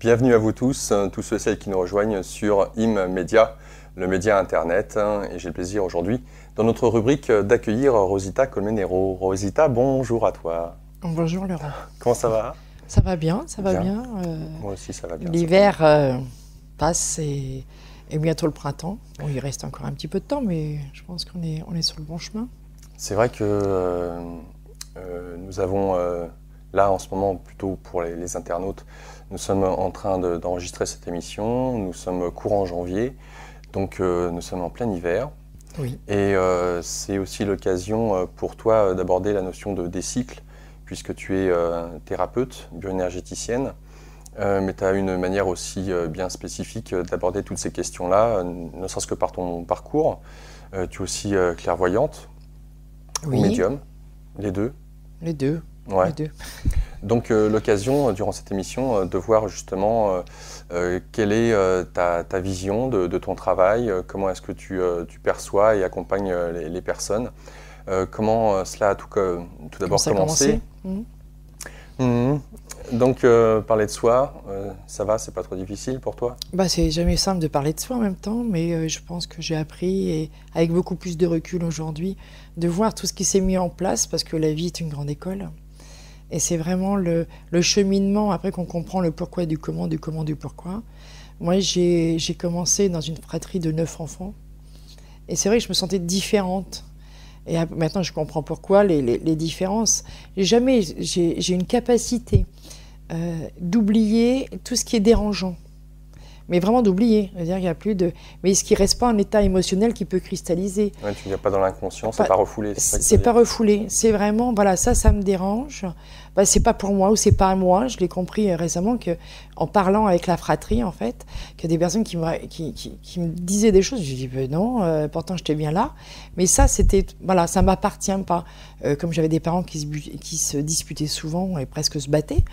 Bienvenue à vous tous ceux et celles qui nous rejoignent sur IMMedia, le média internet. Et j'ai le plaisir aujourd'hui, dans notre rubrique, d'accueillir Rosita Colmenero. Rosita, bonjour à toi. Bonjour Laurent. Comment ça va? Ça va bien, ça va bien. Moi aussi, ça va bien. L'hiver passe et bientôt le printemps. Bon, il reste encore un petit peu de temps, mais je pense qu'on est sur le bon chemin. C'est vrai que nous avons, là en ce moment, plutôt pour les internautes, nous sommes en train d'enregistrer cette émission. Nous sommes courant janvier, donc nous sommes en plein hiver. Oui. Et c'est aussi l'occasion pour toi d'aborder la notion des cycles, puisque tu es thérapeute, bioénergéticienne, mais tu as une manière aussi bien spécifique d'aborder toutes ces questions-là, ne serait-ce que par ton parcours. Tu es aussi clairvoyante, Oui. ou médium, les deux. Les deux. Ouais. Les deux. Donc l'occasion, durant cette émission, de voir justement quelle est ta vision de ton travail, comment est-ce que tu perçois et accompagnes les personnes, comment cela a tout d'abord commencé. Donc parler de soi, ça va, c'est pas trop difficile pour toi? C'est jamais simple de parler de soi en même temps, mais je pense que j'ai appris, et avec beaucoup plus de recul aujourd'hui, de voir tout ce qui s'est mis en place, parce que la vie est une grande école. Et c'est vraiment le cheminement, après qu'on comprend le pourquoi du comment, du pourquoi. Moi, j'ai commencé dans une fratrie de 9 enfants. Et c'est vrai que je me sentais différente. Et maintenant, je comprends pourquoi les différences. J'ai une capacité d'oublier tout ce qui est dérangeant. Mais vraiment d'oublier. C'est-à-dire qu'il n'y a plus de... Mais ce qui ne reste pas un état émotionnel qui peut cristalliser. Ouais, tu ne viens pas dans l'inconscient, c'est pas refoulé. C'est pas refoulé. C'est vraiment, voilà, ça me dérange. C'est pas pour moi ou c'est pas à moi. Je l'ai compris récemment en parlant avec la fratrie, en fait, qu'il y a des personnes qui me disaient des choses. Je dis, non, pourtant j'étais bien là. Mais ça, voilà, ça m'appartient pas. Comme j'avais des parents qui se disputaient souvent et presque se battaient,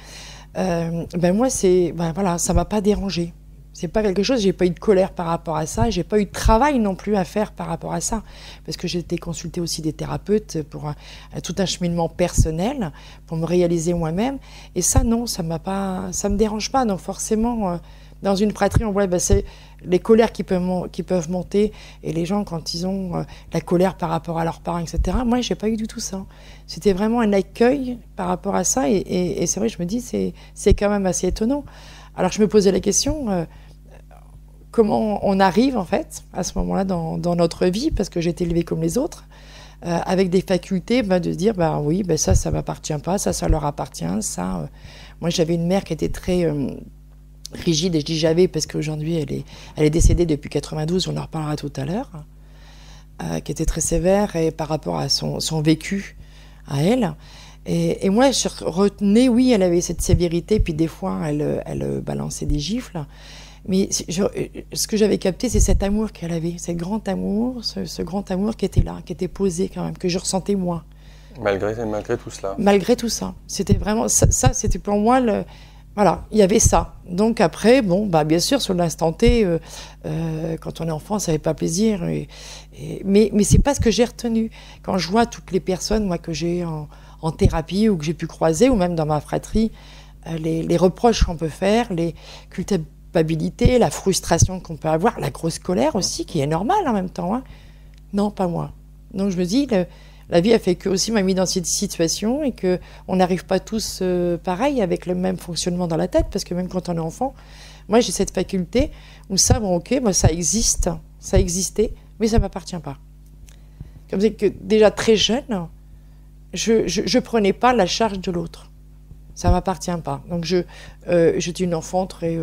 moi, voilà, ça m'a pas dérangé. C'est pas quelque chose, j'ai pas eu de colère par rapport à ça, j'ai pas eu de travail non plus à faire par rapport à ça, parce que j'ai été consultée aussi des thérapeutes pour tout un cheminement personnel, pour me réaliser moi-même, et ça non, ça me dérange pas. Donc forcément, dans une fratrie, on voit c'est les colères qui peuvent monter, et les gens quand ils ont la colère par rapport à leurs parents, etc. Moi, j'ai pas eu du tout ça. C'était vraiment un accueil par rapport à ça, et c'est vrai, je me dis, c'est quand même assez étonnant. Alors je me posais la question, comment on arrive en fait à ce moment-là dans notre vie, parce que j'ai été élevée comme les autres, avec des facultés de se dire oui, ça m'appartient pas, ça leur appartient, ça. Moi j'avais une mère qui était très rigide, et je dis j'avais parce qu'aujourd'hui elle est décédée depuis 92, on en reparlera tout à l'heure, qui était très sévère et par rapport à son vécu à elle. Et moi, je retenais, oui, elle avait cette sévérité, puis des fois, elle balançait des gifles. Mais ce que j'avais capté, c'est cet amour qu'elle avait, ce grand amour qui était là, qui était posé quand même, que je ressentais moi. Malgré tout cela. Malgré tout ça. C'était vraiment, ça c'était pour moi, voilà, il y avait ça. Donc après, bien sûr, sur l'instant T, quand on est enfant, ça fait pas plaisir. Mais c'est pas ce que j'ai retenu. Quand je vois toutes les personnes, moi, que j'ai en thérapie ou que j'ai pu croiser, ou même dans ma fratrie, les reproches qu'on peut faire, les culpabilités, la frustration qu'on peut avoir, la grosse colère aussi, qui est normale en même temps. Hein. Non, pas moi. Donc je me dis, la vie a fait que aussi m'a mis dans cette situation, et qu'on n'arrive pas tous pareil, avec le même fonctionnement dans la tête, parce que même quand on est enfant, moi j'ai cette faculté où ça, ça existe, ça existait, mais ça ne m'appartient pas. Comme c'est que déjà très jeune, je prenais pas la charge de l'autre. Ça m'appartient pas. Donc j'étais une enfant très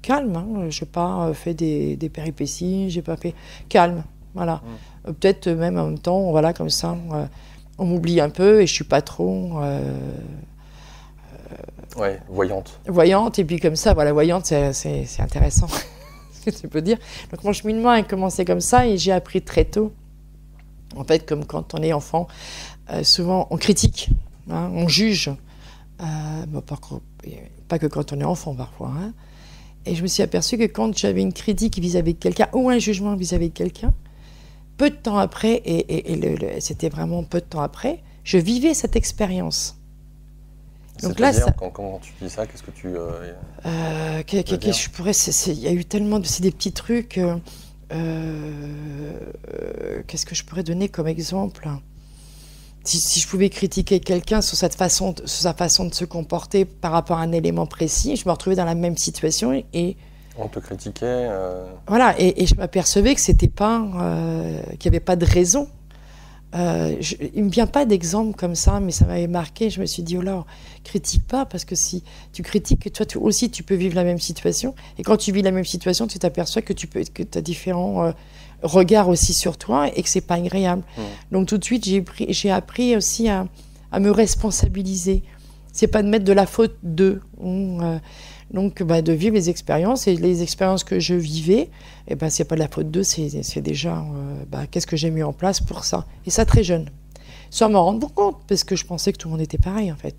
calme. Hein. J'ai pas fait des péripéties. J'ai pas fait calme. Voilà. Peut-être même en même temps, voilà, comme ça, on m'oublie un peu et je suis pas trop. Ouais, voyante. Voyante, et puis comme ça, voilà, voyante, c'est intéressant. Ce que tu peux dire. Donc mon cheminement a commencé comme ça, et j'ai appris très tôt. En fait, comme quand on est enfant, souvent on critique, hein, on juge, pas que quand on est enfant parfois. Hein. Et je me suis aperçue que quand j'avais une critique vis-à-vis de quelqu'un, ou un jugement vis-à-vis de quelqu'un, peu de temps après, et c'était vraiment peu de temps après, je vivais cette expérience. Donc là, quand tu dis ça, qu'est-ce que tu je pourrais, il y a eu tellement de, c'est des petits trucs. Qu'est-ce que je pourrais donner comme exemple? Si je pouvais critiquer quelqu'un sur sa façon de se comporter par rapport à un élément précis, je me retrouvais dans la même situation et on te critiquait. Voilà, et je m'apercevais que c'était pas, qu'il n'y avait pas de raison. Il me vient pas d'exemple comme ça, mais ça m'avait marqué. Je me suis dit, oh là, critique pas, parce que si tu critiques, toi aussi tu peux vivre la même situation. Et quand tu vis la même situation, tu t'aperçois que tu as différents regards aussi sur toi et que c'est pas agréable. Donc tout de suite, j'ai appris aussi à me responsabiliser. C'est pas de mettre de la faute d'eux. Donc, de vivre les expériences, et les expériences que je vivais, c'est pas de la faute d'eux, c'est déjà qu'est-ce que j'ai mis en place pour ça. Et ça très jeune, sans m'en rendre compte, parce que je pensais que tout le monde était pareil en fait.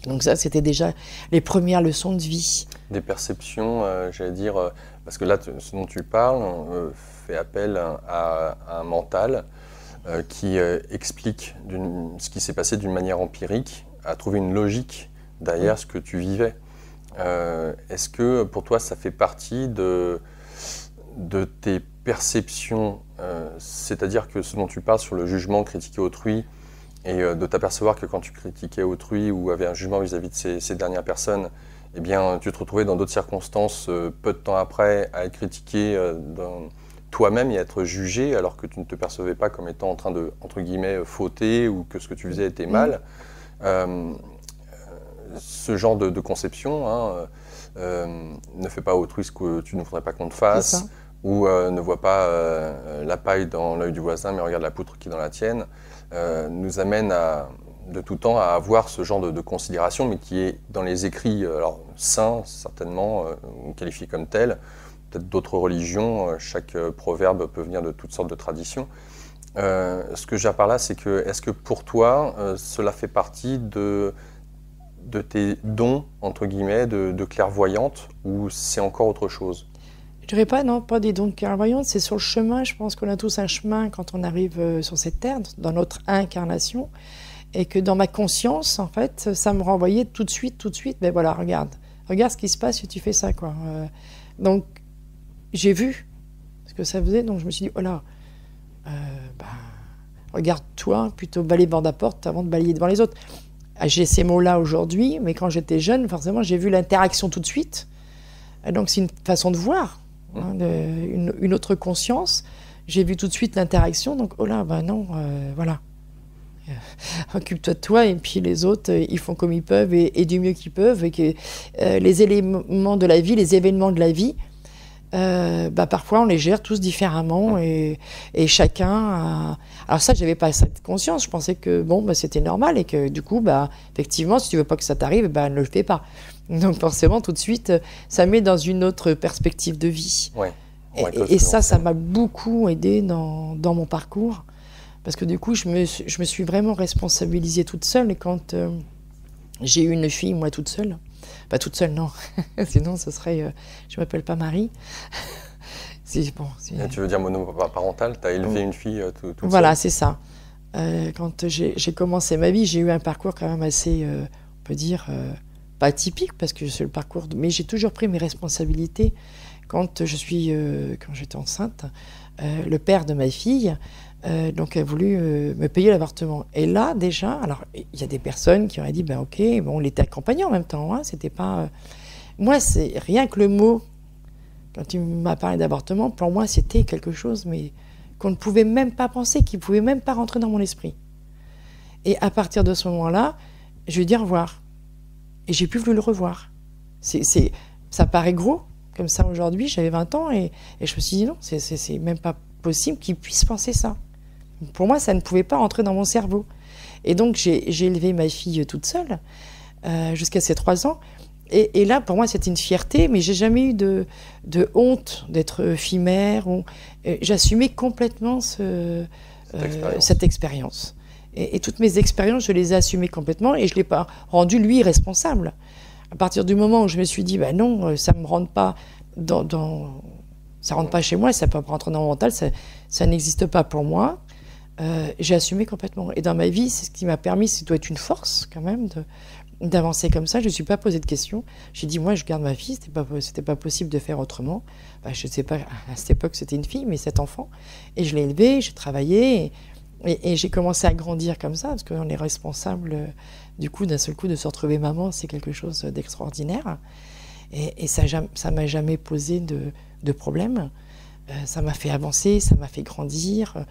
Donc ça, c'était déjà les premières leçons de vie. Des perceptions, j'allais dire, parce que là, ce dont tu parles fait appel à un mental qui explique ce qui s'est passé d'une manière empirique, à trouver une logique derrière ce que tu vivais. Est-ce que pour toi ça fait partie de tes perceptions, c'est-à-dire que ce dont tu parles sur le jugement, critiquer autrui, et de t'apercevoir que quand tu critiquais autrui ou avais un jugement vis-à-vis de ces dernières personnes, eh bien tu te retrouvais dans d'autres circonstances peu de temps après à être critiqué toi-même et à être jugé alors que tu ne te percevais pas comme étant en train de, entre guillemets, fauter ou que ce que tu faisais était mal. Ce genre de conception ne fait pas autrui ce que tu ne voudrais pas qu'on te fasse, ou ne voit pas la paille dans l'œil du voisin mais regarde la poutre qui est dans la tienne, nous amène de tout temps à avoir ce genre de considération, mais qui est dans les écrits alors saints certainement, qualifiés comme tels, peut-être d'autres religions, chaque proverbe peut venir de toutes sortes de traditions. Ce que j'ai par là, c'est que, est-ce que pour toi, cela fait partie de tes dons, entre guillemets, de clairvoyante, ou c'est encore autre chose? Je dirais pas, non, pas des dons de clairvoyante, c'est sur le chemin. Je pense qu'on a tous un chemin quand on arrive sur cette terre, dans notre incarnation, et que dans ma conscience, en fait, ça me renvoyait tout de suite, ben voilà, regarde ce qui se passe si tu fais ça, quoi. Donc, j'ai vu ce que ça faisait, donc je me suis dit, oh là, regarde-toi, plutôt balayer devant la porte avant de balayer devant les autres. J'ai ces mots-là aujourd'hui, mais quand j'étais jeune, forcément, j'ai vu l'interaction tout de suite. Donc, c'est une façon de voir, une autre conscience. J'ai vu tout de suite l'interaction, donc, oh là, non, voilà. Occupe-toi de toi, et puis les autres, ils font comme ils peuvent et du mieux qu'ils peuvent. Et que les éléments de la vie, les événements de la vie, parfois on les gère tous différemment et chacun a... Alors ça, j'avais pas cette conscience, je pensais que c'était normal et que du coup, effectivement, si tu veux pas que ça t'arrive, ne le fais pas. Donc forcément, tout de suite, ça met dans une autre perspective de vie. Et ça m'a beaucoup aidé dans mon parcours, parce que du coup, je me suis vraiment responsabilisée toute seule, et quand j'ai eu une fille, moi, toute seule, pas toute seule, non. Sinon, ce serait... je m'appelle pas Marie. Tu veux dire monoparentale? Tu as élevé une fille toute seule? Voilà, c'est ça. Quand j'ai commencé ma vie, j'ai eu un parcours quand même assez, on peut dire, pas atypique, parce que c'est le parcours... Mais j'ai toujours pris mes responsabilités. Quand j'étais enceinte, le père de ma fille... donc, elle a voulu me payer l'avortement. Et là, déjà, alors, il y a des personnes qui auraient dit, ok, on l'était accompagné en même temps, c'était pas... Moi, c'est rien que le mot, quand il m'a parlé d'avortement, pour moi, c'était quelque chose, mais qu'on ne pouvait même pas penser, qui ne pouvait même pas rentrer dans mon esprit. Et à partir de ce moment-là, je lui ai dit au revoir. Et j'ai plus voulu le revoir. Ça paraît gros, comme ça, aujourd'hui, j'avais 20 ans, et je me suis dit, non, c'est même pas possible qu'il puisse penser ça. Pour moi, ça ne pouvait pas rentrer dans mon cerveau. Et donc, j'ai élevé ma fille toute seule, jusqu'à ses 3 ans. Et là, pour moi, c'était une fierté, mais j'ai jamais eu de honte d'être fille mère. J'assumais complètement cette expérience. Et toutes mes expériences, je les ai assumées complètement, et je ne l'ai pas rendu, lui, responsable. À partir du moment où je me suis dit, non, ça ne me rentre pas ça rentre pas chez moi, ça ne peut pas rentrer dans mon mental, ça n'existe pas pour moi. j'ai assumé complètement. Et dans ma vie, c'est ce qui m'a permis, ça doit être une force quand même, d'avancer comme ça. Je ne me suis pas posé de questions. J'ai dit, moi, je garde ma fille, c'était pas possible de faire autrement. Je ne sais pas, à cette époque, c'était une fille, mais 7 enfants. Et je l'ai élevée, j'ai travaillé, et j'ai commencé à grandir comme ça, parce qu'on est responsable, du coup, d'un seul coup, de se retrouver maman, c'est quelque chose d'extraordinaire. Et ça m'a jamais posé de problème. Ça m'a fait avancer, ça m'a fait grandir,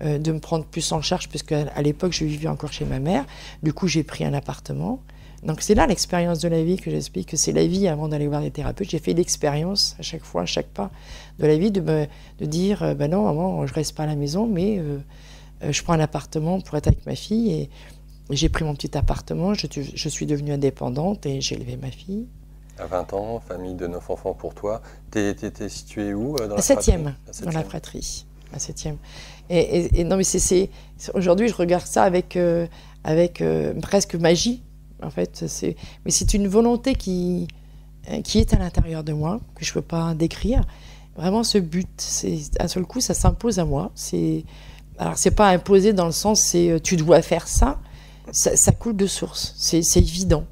de me prendre plus en charge, puisque à l'époque, je vivais encore chez ma mère. Du coup, j'ai pris un appartement. Donc c'est là l'expérience de la vie que j'explique, que c'est la vie avant d'aller voir des thérapeutes. J'ai fait l'expérience à chaque fois, à chaque pas de la vie, de dire, ben non, maman, je reste pas à la maison, mais je prends un appartement pour être avec ma fille. Et j'ai pris mon petit appartement, je suis devenue indépendante et j'ai élevé ma fille. À 20 ans, famille de 9 enfants pour toi. T'es située où dans la septième, fratrie? dans la fratrie, la 7e. Et non, mais aujourd'hui, je regarde ça avec presque magie, en fait. Mais c'est une volonté qui est à l'intérieur de moi, que je ne peux pas décrire. Vraiment, ce but, d'un seul coup, ça s'impose à moi. Alors, c'est pas imposé dans le sens, tu dois faire ça. Ça coule de source, c'est évident.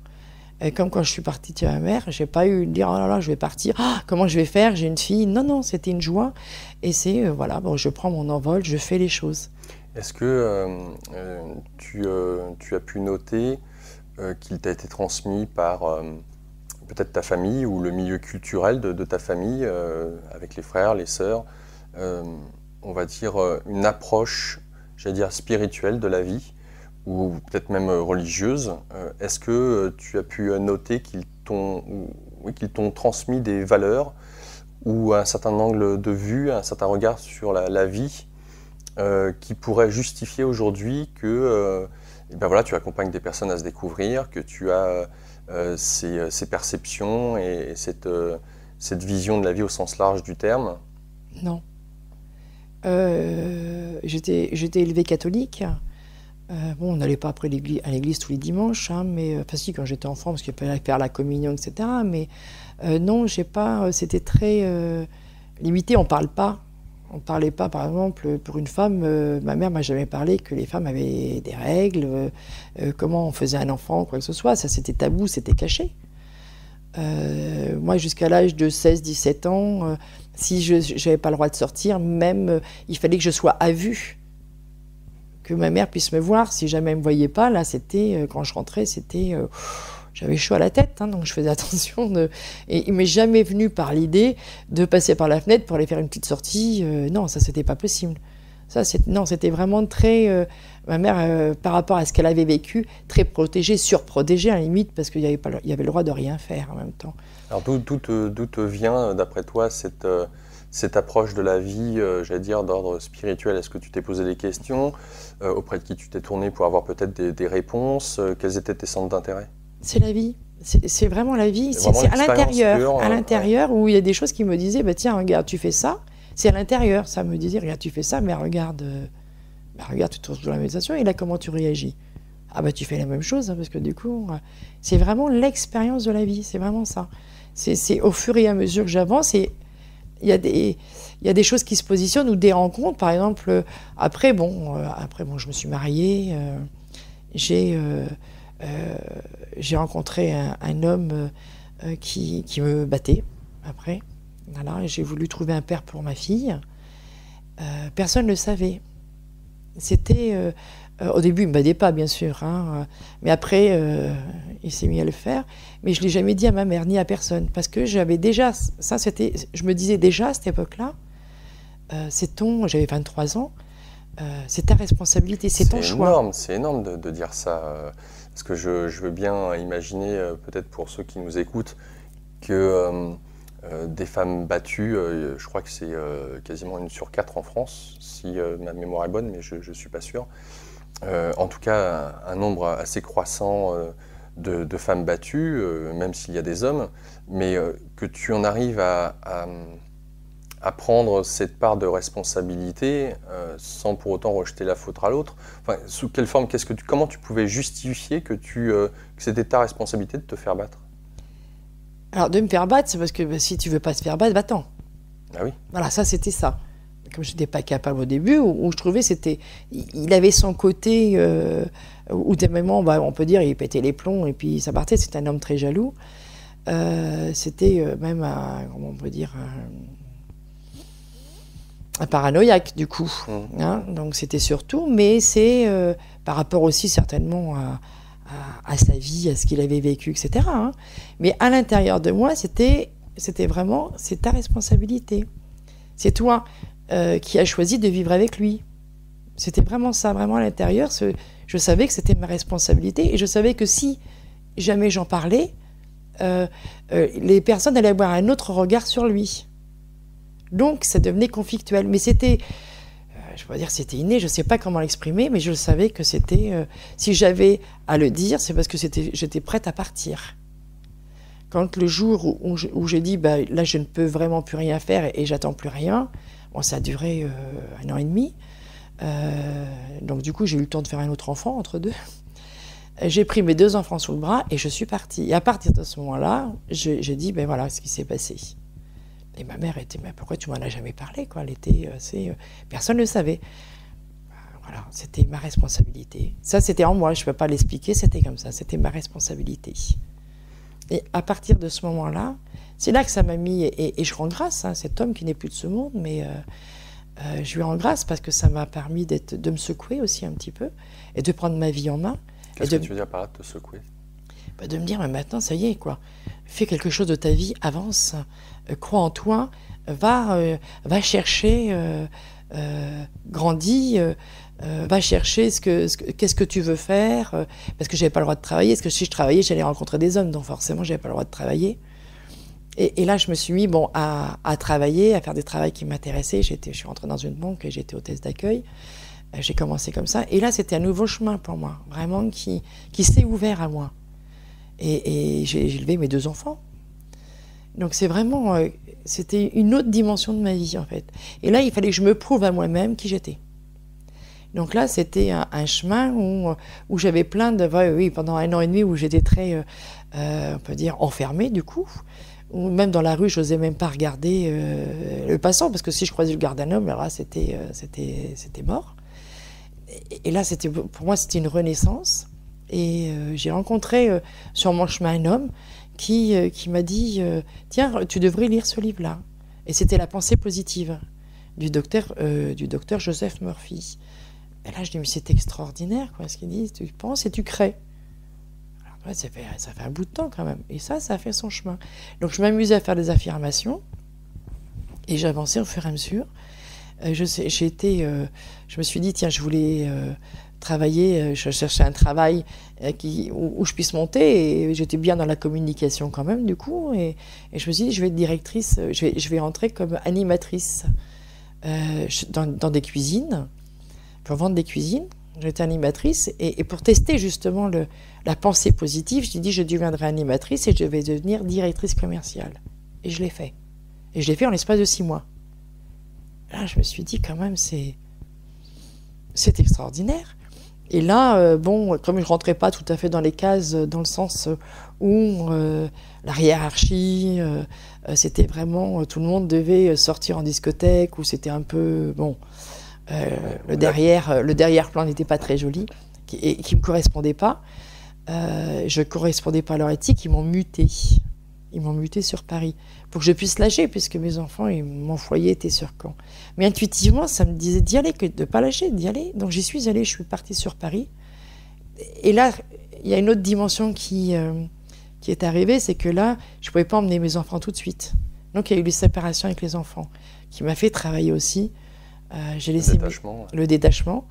Comme quand je suis partie de ma mère, j'ai pas eu de dire, oh là là, je vais partir, comment je vais faire, j'ai une fille. Non, non, c'était une joie. Et voilà, bon, je prends mon envol, je fais les choses. Est-ce que tu as pu noter qu'il t'a été transmis par peut-être ta famille ou le milieu culturel de ta famille, avec les frères, les sœurs, on va dire une approche, j'allais dire, spirituelle de la vie, ou peut-être même religieuse? Est-ce que tu as pu noter qu'ils t'ont transmis des valeurs ou un certain angle de vue, un certain regard sur la vie qui pourrait justifier aujourd'hui que ben voilà, tu accompagnes des personnes à se découvrir, que tu as ces perceptions et cette vision de la vie au sens large du terme? Non. J'étais élevée catholique. Bon, on n'allait pas après à l'église tous les dimanches, hein, mais enfin si, quand j'étais enfant, parce qu'il fallait faire la communion, etc. Mais non, j'ai pas. C'était très limité. On parle pas. On parlait pas, par exemple, pour une femme. Ma mère m'a jamais parlé que les femmes avaient des règles, comment on faisait un enfant, quoi que ce soit. Ça, c'était tabou, c'était caché. Moi, jusqu'à l'âge de 16-17 ans, si je n'avais pas le droit de sortir, même, il fallait que je sois à vue. Que ma mère puisse me voir. Si jamais elle ne me voyait pas, là, c'était, quand je rentrais, c'était... j'avais chaud à la tête, hein, donc je faisais attention. Et il ne m'est jamais venu par l'idée de passer par la fenêtre pour aller faire une petite sortie. Non, ça, c'était pas possible. Non, c'était vraiment très... ma mère, par rapport à ce qu'elle avait vécu, très protégée, surprotégée à la limite, parce qu'il y avait le droit de rien faire en même temps. Alors d'où te vient, d'après toi, cette approche de la vie, j'allais dire, d'ordre spirituel? Est-ce que tu t'es posé des questions? Auprès de qui tu t'es tourné pour avoir peut-être des réponses? Quels étaient tes centres d'intérêt? C'est la vie. C'est vraiment la vie. C'est à l'intérieur. À l'intérieur, où il y a des choses qui me disaient, bah, tiens, regarde, tu fais ça. C'est à l'intérieur. Ça me disait, regarde, tu fais ça, mais regarde, tu te retrouves dans la méditation, et là, comment tu réagis? Ah bah tu fais la même chose, hein, parce que du coup, c'est vraiment l'expérience de la vie. C'est vraiment ça. C'est au fur et à mesure que j'avance, et il y a des choses qui se positionnent, ou des rencontres, par exemple. Après, je me suis mariée, j'ai rencontré un homme qui me battait, après. Voilà, j'ai voulu trouver un père pour ma fille. Personne ne le savait. C'était... au début, il ne me battait pas, bien sûr, hein, mais après, il s'est mis à le faire. Mais je ne l'ai jamais dit à ma mère, ni à personne, parce que j'avais déjà... je me disais déjà, à cette époque-là, j'avais 23 ans, c'est ta responsabilité, c'est ton choix. C'est énorme de dire ça, parce que je veux bien imaginer, peut-être pour ceux qui nous écoutent, que des femmes battues, je crois que c'est quasiment 1 sur 4 en France, si ma mémoire est bonne, mais je ne suis pas sûr. En tout cas, un nombre assez croissant de femmes battues, même s'il y a des hommes, mais que tu en arrives à prendre cette part de responsabilité sans pour autant rejeter la faute à l'autre. Enfin, sous quelle forme, comment tu pouvais justifier que c'était ta responsabilité de te faire battre? Alors, de me faire battre, c'est parce que si tu veux pas te faire battre, va-t'en. Ah oui. Voilà, ça, c'était ça. comme je n'étais pas capable au début, où je trouvais il avait son côté, où des moments, on peut dire, il pétait les plombs et puis ça partait. C'était un homme très jaloux. C'était même comment on peut dire, un paranoïaque du coup. Hein, donc c'était surtout, mais c'est par rapport aussi certainement à sa vie, à ce qu'il avait vécu, etc. Hein. Mais à l'intérieur de moi, c'était vraiment, c'est ta responsabilité. C'est toi qui as choisi de vivre avec lui. C'était vraiment ça, vraiment à l'intérieur. Je savais que c'était ma responsabilité et je savais que si jamais j'en parlais, les personnes allaient avoir un autre regard sur lui. Donc ça devenait conflictuel. Mais c'était, je peux dire c'était inné, je ne sais pas comment l'exprimer, mais je savais que c'était, si j'avais à le dire, c'est parce que j'étais prête à partir. Quand le jour où j'ai dit, là je ne peux vraiment plus rien faire et j'attends plus rien, bon, ça a duré 1 an et demi. Donc du coup j'ai eu le temps de faire un autre enfant entre deux. J'ai pris mes 2 enfants sous le bras et je suis partie. Et à partir de ce moment-là, j'ai dit, voilà ce qui s'est passé. Et ma mère était, mais pourquoi tu m'en as jamais parlé, quoi? Elle était assez... personne ne le savait. Voilà, c'était ma responsabilité. Ça, c'était en moi, je ne peux pas l'expliquer, c'était comme ça, c'était ma responsabilité. Et à partir de ce moment-là, c'est là que ça m'a mis, et je rends grâce, hein, cet homme qui n'est plus de ce monde, mais je lui rends grâce parce que ça m'a permis de me secouer aussi un petit peu, et de prendre ma vie en main. Qu'est-ce que tu veux dire par là, te secouer? De me dire, mais maintenant, ça y est, quoi. Fais quelque chose de ta vie, avance, crois en toi, va chercher, grandis, va chercher qu'est-ce que tu veux faire, parce que j'avais pas le droit de travailler, parce que si je travaillais, j'allais rencontrer des hommes, donc forcément, j'avais pas le droit de travailler. Et là, je me suis mis à travailler, à faire des travaux qui m'intéressaient. Je suis rentrée dans une banque et j'étais hôtesse d'accueil. J'ai commencé comme ça. Et là, c'était un nouveau chemin pour moi, vraiment, qui s'est ouvert à moi. Et j'ai élevé mes 2 enfants. Donc c'est vraiment, c'était une autre dimension de ma vie, en fait. Et là, il fallait que je me prouve à moi-même qui j'étais. Donc là, c'était un chemin où j'avais plein de... Oui, pendant 1 an et demi, où j'étais très, on peut dire, enfermée, du coup. Ou même dans la rue, je n'osais même pas regarder le passant, parce que si je croisais le regard d'un homme, alors là, c'était mort. Et là, pour moi, c'était une renaissance. Et j'ai rencontré sur mon chemin un homme qui m'a dit tiens, tu devrais lire ce livre-là. Et c'était La pensée positive du docteur Joseph Murphy. Et là, je dis mais c'est extraordinaire, quoi, ce qu'il dit. Tu penses et tu crées. Alors, ouais, ça fait un bout de temps quand même. Et ça a fait son chemin. Donc, je m'amusais à faire des affirmations et j'avançais au fur et à mesure. Je me suis dit tiens, je voulais travailler, je cherchais un travail où je puisse monter et j'étais bien dans la communication quand même du coup et je me suis dit je vais être directrice, je vais rentrer comme animatrice dans des cuisines, pour vendre des cuisines. J'étais animatrice et pour tester justement la pensée positive, je dit je deviendrai animatrice et je vais devenir directrice commerciale. Et je l'ai fait. Et je l'ai fait en l'espace de 6 mois. Là, je me suis dit quand même c'est extraordinaire. Et là, comme je ne rentrais pas tout à fait dans les cases, dans le sens où la hiérarchie, c'était vraiment, tout le monde devait sortir en discothèque, où c'était un peu, le derrière-plan n'était pas très joli, et qui ne me correspondait pas. Je ne correspondais pas à leur éthique, ils m'ont muté. Ils m'ont muté sur Paris, pour que je puisse lâcher, puisque mes enfants et mon foyer étaient sur Caen. Mais intuitivement, ça me disait d'y aller, de ne pas lâcher, d'y aller. Donc j'y suis allée, je suis partie sur Paris. Et là, il y a une autre dimension qui est arrivée, c'est que là, je ne pouvais pas emmener mes enfants tout de suite. Donc il y a eu les séparations avec les enfants, qui m'a fait travailler aussi. J'ai laissé le détachement.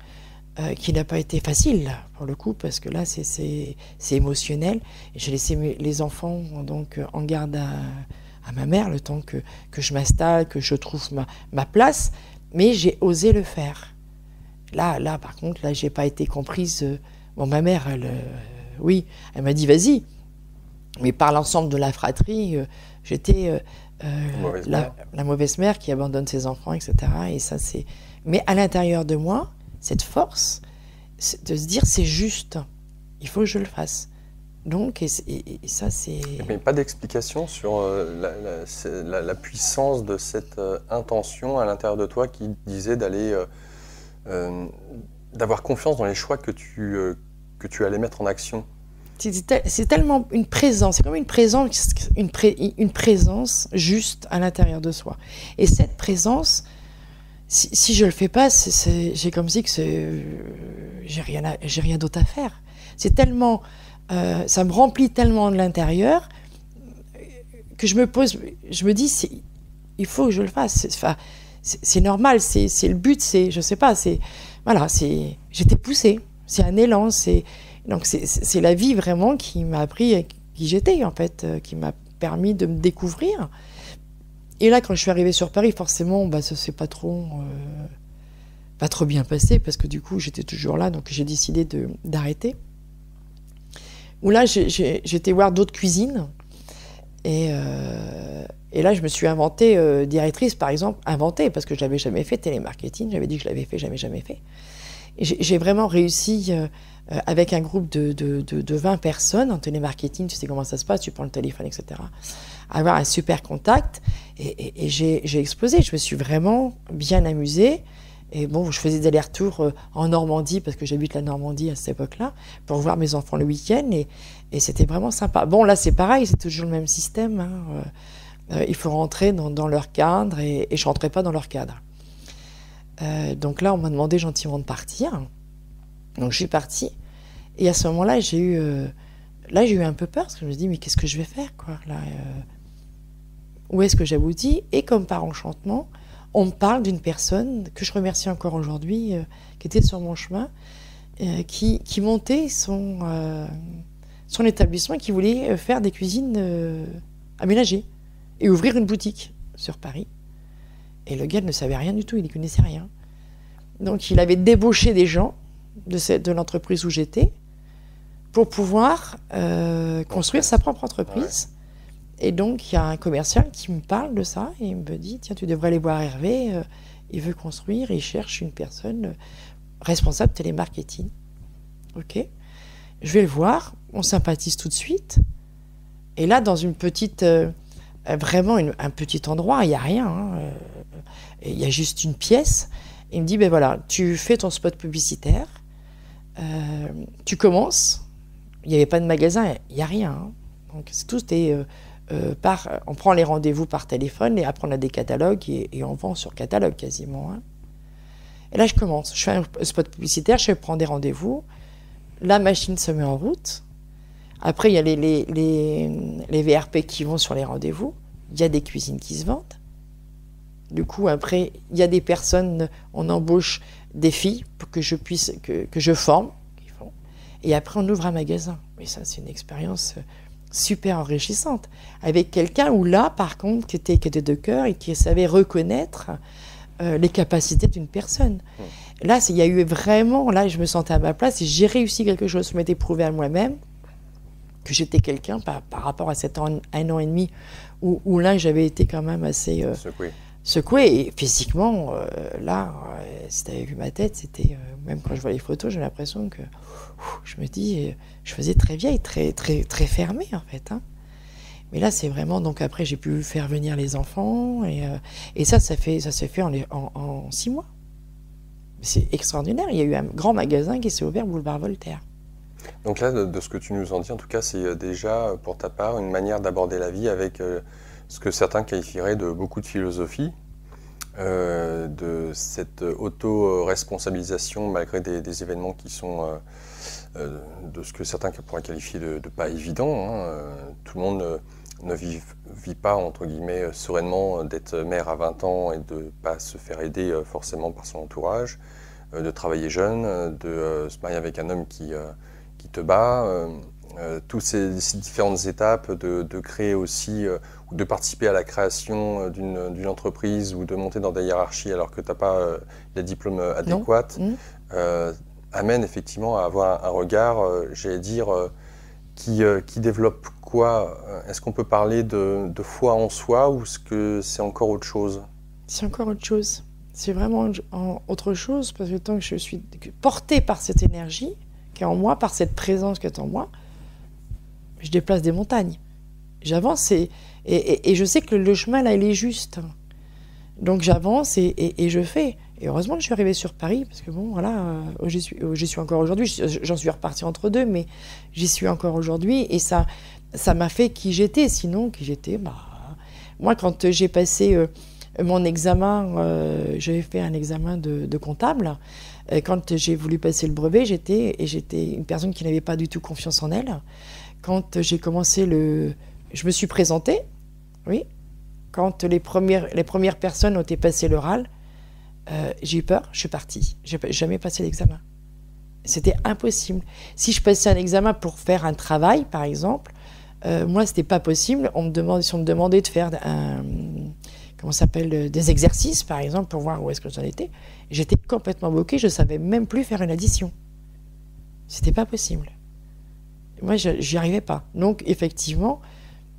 Qui n'a pas été facile, là, pour le coup, parce que là, c'est émotionnel. J'ai laissé les enfants donc, en garde à ma mère, le temps que je m'installe, que je trouve ma place, mais j'ai osé le faire. Là, par contre, là, j'ai pas été comprise. Ma mère, oui, elle m'a dit, vas-y. Mais par l'ensemble de la fratrie, j'étais la mauvaise mère qui abandonne ses enfants, etc. Et ça, c'est... Mais à l'intérieur de moi, cette force de se dire c'est juste, il faut que je le fasse. Donc, et ça, c'est... Mais pas d'explication sur la puissance de cette intention à l'intérieur de toi qui disait d'avoir confiance dans les choix que tu allais mettre en action. C'est tellement une présence, c'est comme une présence juste à l'intérieur de soi. Et cette présence, si je le fais pas, j'ai comme si que j'ai rien d'autre à faire. C'est tellement, ça me remplit tellement de l'intérieur que je me dis, il faut que je le fasse. C'est normal, c'est le but, je sais pas, voilà, j'étais poussée, c'est un élan, donc c'est la vie vraiment qui m'a appris qui j'étais en fait, qui m'a permis de me découvrir. Et là, quand je suis arrivée sur Paris, forcément, ça s'est pas trop bien passé parce que du coup, j'étais toujours là, donc j'ai décidé d'arrêter. Où là, j'étais voir d'autres cuisines et là, je me suis inventée directrice, par exemple, parce que je l'avais jamais fait, télémarketing. J'avais dit que je l'avais fait, jamais fait. Et j'ai vraiment réussi avec un groupe de 20 personnes en télémarketing, tu sais comment ça se passe, tu prends le téléphone, etc. Avoir un super contact et j'ai explosé. Je me suis vraiment bien amusée. Et bon, je faisais des allers-retours en Normandie, parce que j'habite la Normandie à cette époque-là, pour voir mes enfants le week-end, et c'était vraiment sympa. Bon, là, c'est pareil, c'est toujours le même système. Hein. Il faut rentrer dans leur cadre, et je ne rentrais pas dans leur cadre. Donc là, on m'a demandé gentiment de partir. Donc je suis partie. Et à ce moment-là, j'ai eu un peu peur, parce que je me suis dit, mais qu'est-ce que je vais faire, quoi, là, où est-ce que j'aboutis? Et comme par enchantement, on me parle d'une personne que je remercie encore aujourd'hui, qui était sur mon chemin, qui montait son établissement et qui voulait faire des cuisines aménagées et ouvrir une boutique sur Paris. Et le gars ne savait rien du tout, il n'y connaissait rien. Donc il avait débauché des gens de l'entreprise où j'étais pour pouvoir construire sa propre entreprise. Ouais. Et donc, il y a un commercial qui me parle de ça et il me dit, tiens, tu devrais aller voir Hervé, il veut construire, il cherche une personne responsable télémarketing. Ok, je vais le voir, on sympathise tout de suite. Et là, dans une petite, vraiment un petit endroit, il n'y a rien, hein, il y a juste une pièce. Il me dit, ben voilà, tu fais ton spot publicitaire, tu commences, il n'y avait pas de magasin, il n'y a rien. Hein. Donc, tout est... on prend les rendez-vous par téléphone et après on a des catalogues et on vend sur catalogue quasiment. Hein. Et là je commence, je fais un spot publicitaire, je prends des rendez-vous, la machine se met en route, après il y a les VRP qui vont sur les rendez-vous, il y a des cuisines qui se vendent, du coup après il y a des personnes, on embauche des filles pour que je forme, et après on ouvre un magasin. Et ça c'est une expérience super enrichissante, avec quelqu'un où là, par contre, qui était de cœur et qui savait reconnaître les capacités d'une personne. Là, il y a eu vraiment, là, je me sentais à ma place et j'ai réussi quelque chose. Je m'étais prouvé à moi-même que j'étais quelqu'un par rapport à un an et demi où là, j'avais été quand même assez secoué. Et physiquement, là, si tu avais vu ma tête, c'était, même quand je vois les photos, j'ai l'impression que je me dis, je faisais très vieille, très, très, très fermée en fait. Hein. Mais là, c'est vraiment, donc après, j'ai pu faire venir les enfants et ça s'est fait en 6 mois. C'est extraordinaire. Il y a eu un grand magasin qui s'est ouvert boulevard Voltaire. Donc là, de ce que tu nous en dis, en tout cas, c'est déjà pour ta part une manière d'aborder la vie avec ce que certains qualifieraient de beaucoup de philosophie, de cette auto-responsabilisation malgré des événements qui sont de ce que certains pourraient qualifier de pas évident. Hein. Tout le monde ne vit pas, entre guillemets, sereinement d'être mère à 20 ans et de ne pas se faire aider forcément par son entourage, de travailler jeune, de se marier avec un homme qui te bat, toutes ces différentes étapes, de créer aussi, ou de participer à la création d'une entreprise ou de monter dans des hiérarchies alors que tu n'as pas les diplômes adéquats, amène effectivement à avoir un regard, j'allais dire, qui développe quoi? Est-ce qu'on peut parler de foi en soi ou est-ce que c'est encore autre chose? C'est encore autre chose. C'est vraiment autre chose parce que tant que je suis portée par cette énergie qui est en moi, par cette présence qui est en moi, je déplace des montagnes. J'avance et je sais que le chemin, là, il est juste. Donc j'avance et je fais. Et heureusement que je suis arrivée sur Paris, parce que bon, voilà, j'y suis encore aujourd'hui. J'en suis repartie entre deux, mais j'y suis encore aujourd'hui. Et ça m'a fait qui j'étais. Sinon, qui j'étais, bah... Moi, quand j'ai passé mon examen, j'avais fait un examen de comptable. Quand j'ai voulu passer le brevet, j'étais une personne qui n'avait pas du tout confiance en elle. Quand j'ai commencé je me suis présentée, oui. Quand les premières personnes ont été passées l'oral, j'ai eu peur, je suis partie. Je n'ai jamais passé l'examen. C'était impossible. Si je passais un examen pour faire un travail, par exemple, moi, ce n'était pas possible. Si on me demandait de faire des exercices, par exemple, pour voir où est-ce que j'en étais, j'étais complètement bloquée. Je ne savais même plus faire une addition. Ce n'était pas possible. Moi, j'y arrivais pas. Donc, effectivement,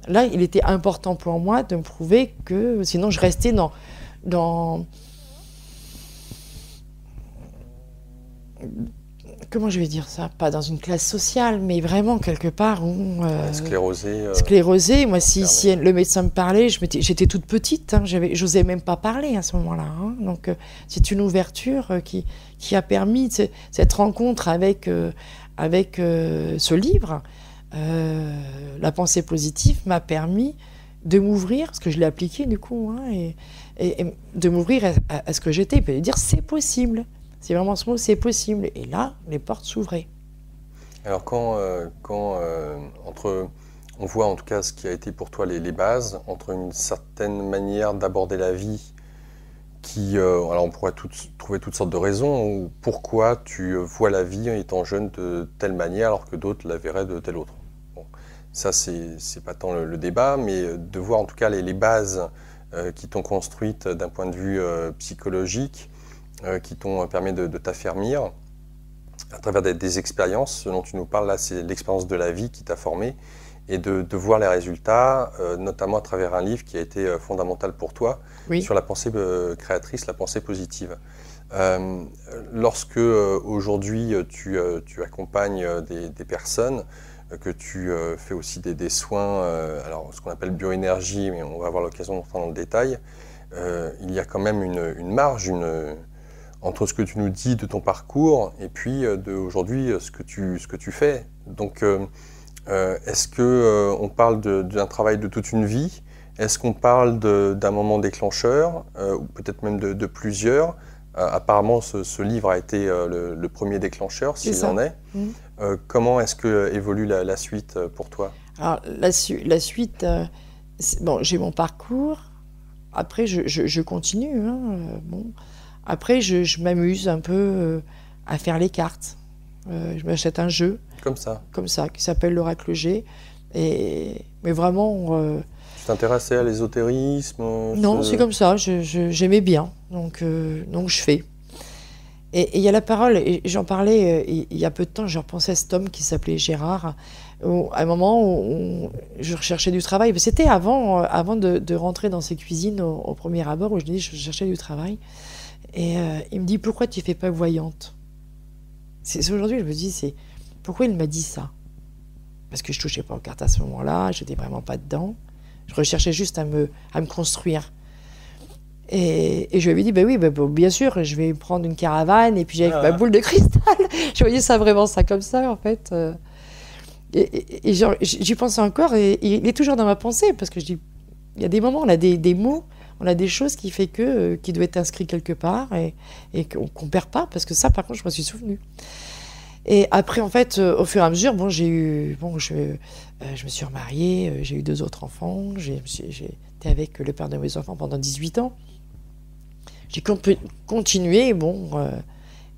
là, il était important pour moi de me prouver que, sinon, je restais dans comment je vais dire ça? Pas dans une classe sociale, mais vraiment quelque part où... sclérosé. Sclérosé. Moi, si le médecin me parlait, j'étais toute petite. Hein, j'osais même pas parler à ce moment-là. Hein, donc, c'est une ouverture qui a permis cette rencontre avec ce livre. La pensée positive m'a permis de m'ouvrir, parce que je l'ai appliqué du coup, hein, et de m'ouvrir à ce que j'étais, et de dire c'est possible. C'est vraiment ce mot, c'est possible. Et là, les portes s'ouvraient. Alors on voit en tout cas ce qui a été pour toi les bases, entre une certaine manière d'aborder la vie qui, alors on pourrait trouver toutes sortes de raisons, ou pourquoi tu vois la vie étant jeune de telle manière alors que d'autres la verraient de telle autre. Bon, ça c'est pas tant le débat, mais de voir en tout cas les bases qui t'ont construite d'un point de vue psychologique, qui t'ont permis de t'affermir à travers des expériences. Ce dont tu nous parles là, c'est l'expérience de la vie qui t'a formé, et de voir les résultats, notamment à travers un livre qui a été fondamental pour toi, oui, sur la pensée créatrice, la pensée positive. Lorsque aujourd'hui tu accompagnes des personnes, que tu fais aussi des soins, alors ce qu'on appelle bioénergie, mais on va avoir l'occasion d'entrer dans le détail, il y a quand même une marge, entre ce que tu nous dis de ton parcours et puis aujourd'hui ce que tu fais. Donc est-ce qu'on parle d'un travail de toute une vie? Est-ce qu'on parle d'un moment déclencheur, ou peut-être même de plusieurs? Apparemment ce livre a été le premier déclencheur, s'il en est. Comment est-ce que évolue la suite pour toi? Alors la suite, bon, j'ai mon parcours. Après je continue, hein, bon. Après, je m'amuse un peu à faire les cartes. Je m'achète un jeu. Comme ça, qui s'appelle l'Oracle G. Mais vraiment... Tu t'intéressais à l'ésotérisme? Non, c'est comme ça. J'aimais bien. Donc je fais. Et il y a la parole, et j'en parlais il y a peu de temps, je repensais à cet homme qui s'appelait Gérard, à un moment où je recherchais du travail. C'était avant de rentrer dans ces cuisines au premier abord, où je cherchais du travail. Et il me dit, pourquoi tu ne fais pas voyante? C'est aujourd'hui, je me dis, pourquoi il m'a dit ça? Parce que je ne touchais pas aux cartes à ce moment-là, je n'étais vraiment pas dedans. Je recherchais juste à me construire. Et je lui avais dit, oui, bien sûr, je vais prendre une caravane, et puis j'avais ma boule de cristal. Je voyais ça vraiment comme ça, en fait. Et j'y pensais encore, et il est toujours dans ma pensée, parce que je dis, il y a des moments, on a des mots, on a des choses qui fait qui doivent être inscrits quelque part et qu'on ne perd pas, parce que ça, par contre, je me suis souvenue. Et après, en fait, au fur et à mesure, je me suis remariée, j'ai eu 2 autres enfants, j'ai été avec le père de mes enfants pendant 18 ans. J'ai continué,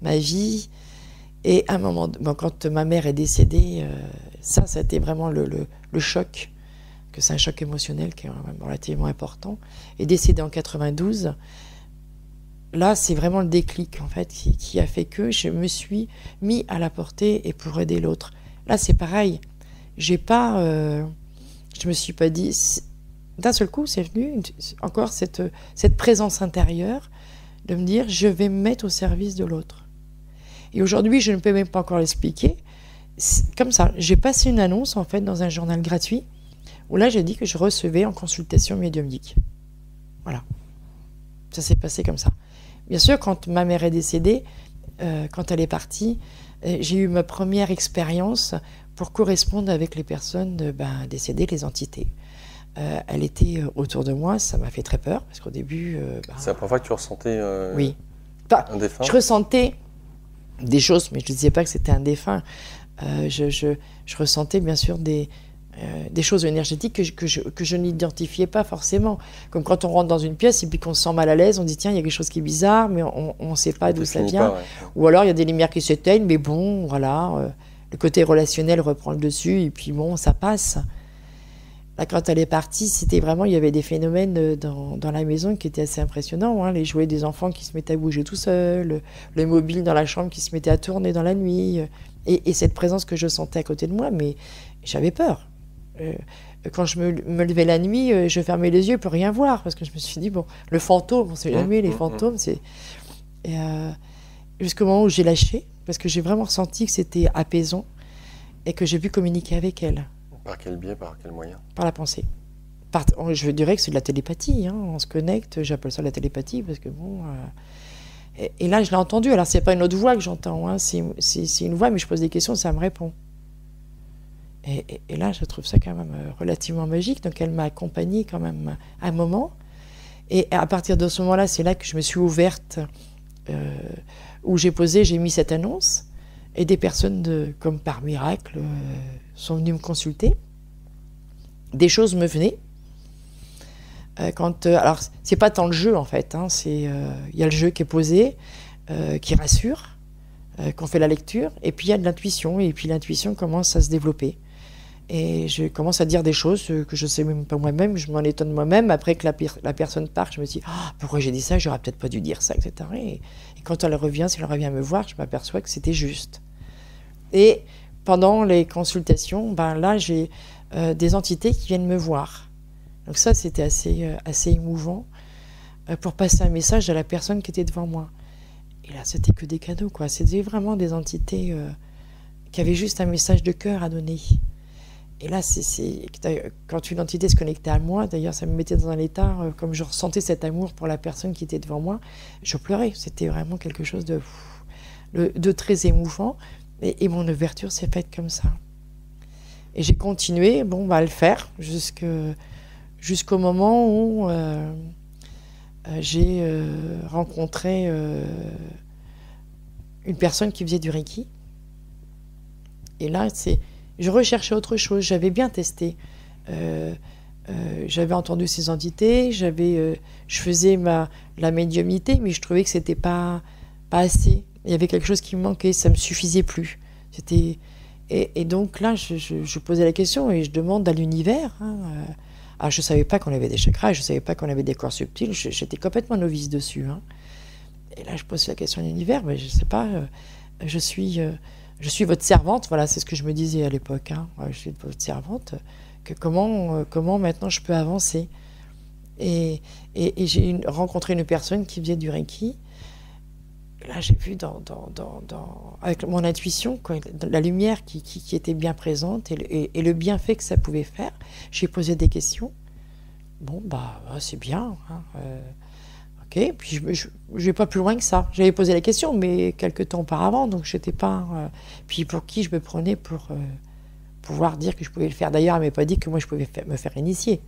ma vie. Et à un moment, quand ma mère est décédée, ça a été vraiment le choc. Que c'est un choc émotionnel qui est relativement important, et décédé en 92, là, c'est vraiment le déclic, en fait, qui a fait que je me suis mis à la portée et pour aider l'autre. Là, c'est pareil. Je me suis pas dit... D'un seul coup, c'est venu encore cette présence intérieure de me dire, je vais me mettre au service de l'autre. Et aujourd'hui, je ne peux même pas encore l'expliquer. comme ça, j'ai passé une annonce en fait dans un journal gratuit où là j'ai dit que je recevais en consultation médiumnique. Voilà. Ça s'est passé comme ça. Bien sûr, quand ma mère est décédée, quand elle est partie, j'ai eu ma première expérience pour correspondre avec les personnes décédées, les entités. Elle était autour de moi, ça m'a fait très peur, parce qu'au début... C'est la première fois que tu ressentais oui. un défunt? Je ressentais des choses, mais je ne disais pas que c'était un défunt. Je ressentais bien sûr des choses énergétiques que je n'identifiais pas forcément. Comme quand on rentre dans une pièce et puis qu'on se sent mal à l'aise, on dit tiens, il y a quelque chose qui est bizarre, mais on ne sait pas d'où ça vient. Pas, ouais. Ou alors il y a des lumières qui s'éteignent, mais bon, voilà, le côté relationnel reprend le dessus et puis bon, ça passe. Là, quand elle est partie, c'était vraiment, il y avait des phénomènes dans la maison qui étaient assez impressionnants. Hein. Les jouets des enfants qui se mettaient à bouger tout seuls, le mobile dans la chambre qui se mettait à tourner dans la nuit, et cette présence que je sentais à côté de moi, mais j'avais peur. Quand je me levais la nuit, je fermais les yeux pour rien voir, parce que je me suis dit, bon, le fantôme, on ne sait jamais, les fantômes, c'est... Jusqu'au moment où j'ai lâché, parce que j'ai vraiment ressenti que c'était apaisant, et que j'ai pu communiquer avec elle. Par quel biais, par quel moyen? Par la pensée. Je dirais que c'est de la télépathie, hein. On se connecte, j'appelle ça la télépathie, parce que bon... Et là, je l'ai entendu, alors c'est pas une autre voix que j'entends, hein. C'est une voix, mais je pose des questions, ça me répond. Et là, je trouve ça quand même relativement magique, donc elle m'a accompagnée quand même un moment. Et à partir de ce moment-là, c'est là que je me suis ouverte, où j'ai mis cette annonce, et des personnes, comme par miracle, sont venues me consulter. Des choses me venaient. Alors, c'est pas tant le jeu, en fait. Hein, y a le jeu qui est posé, qui rassure, qu'on fait la lecture, et puis il y a de l'intuition, et puis l'intuition commence à se développer. Et je commence à dire des choses que je ne sais même pas moi-même, je m'en étonne moi-même. Après que la personne part, je me dis « pourquoi j'ai dit ça? J'aurais peut-être pas dû dire ça, etc. » Et quand elle revient, si elle revient me voir, je m'aperçois que c'était juste. Et pendant les consultations, là, j'ai des entités qui viennent me voir. Donc ça, c'était assez émouvant pour passer un message à la personne qui était devant moi. Et là, c'était que des cadeaux, quoi. C'était vraiment des entités qui avaient juste un message de cœur à donner. Et là, quand une entité se connectait à moi, d'ailleurs, ça me mettait dans un état, comme je ressentais cet amour pour la personne qui était devant moi, je pleurais. C'était vraiment quelque chose de très émouvant. Et mon ouverture s'est faite comme ça. Et j'ai continué à le faire jusqu'au moment où j'ai rencontré une personne qui faisait du Reiki. Et là, je recherchais autre chose. J'avais bien testé. J'avais entendu ces entités, je faisais la médiumnité, mais je trouvais que c'était pas assez. Il y avait quelque chose qui me manquait, ça me suffisait plus. Et donc là, je posais la question et je demande à l'univers. Hein, alors je savais pas qu'on avait des chakras, je savais pas qu'on avait des corps subtils. J'étais complètement novice dessus. Hein. Et là, je pose la question à l'univers, mais je sais pas. Je suis votre servante. Voilà, c'est ce que je me disais à l'époque. Hein. Je suis votre servante. Comment maintenant je peux avancer? Et j'ai rencontré une personne qui faisait du Reiki. Et là, j'ai vu avec mon intuition, quoi, la lumière qui était bien présente et le bienfait que ça pouvait faire. J'ai posé des questions. Bon, c'est bien. Hein, ok, puis je vais pas plus loin que ça. J'avais posé la question, mais quelques temps auparavant, donc j'étais pas... puis pour qui je me prenais pour pouvoir dire que je pouvais le faire. D'ailleurs, elle m'avait pas dit que moi, je pouvais me faire initier.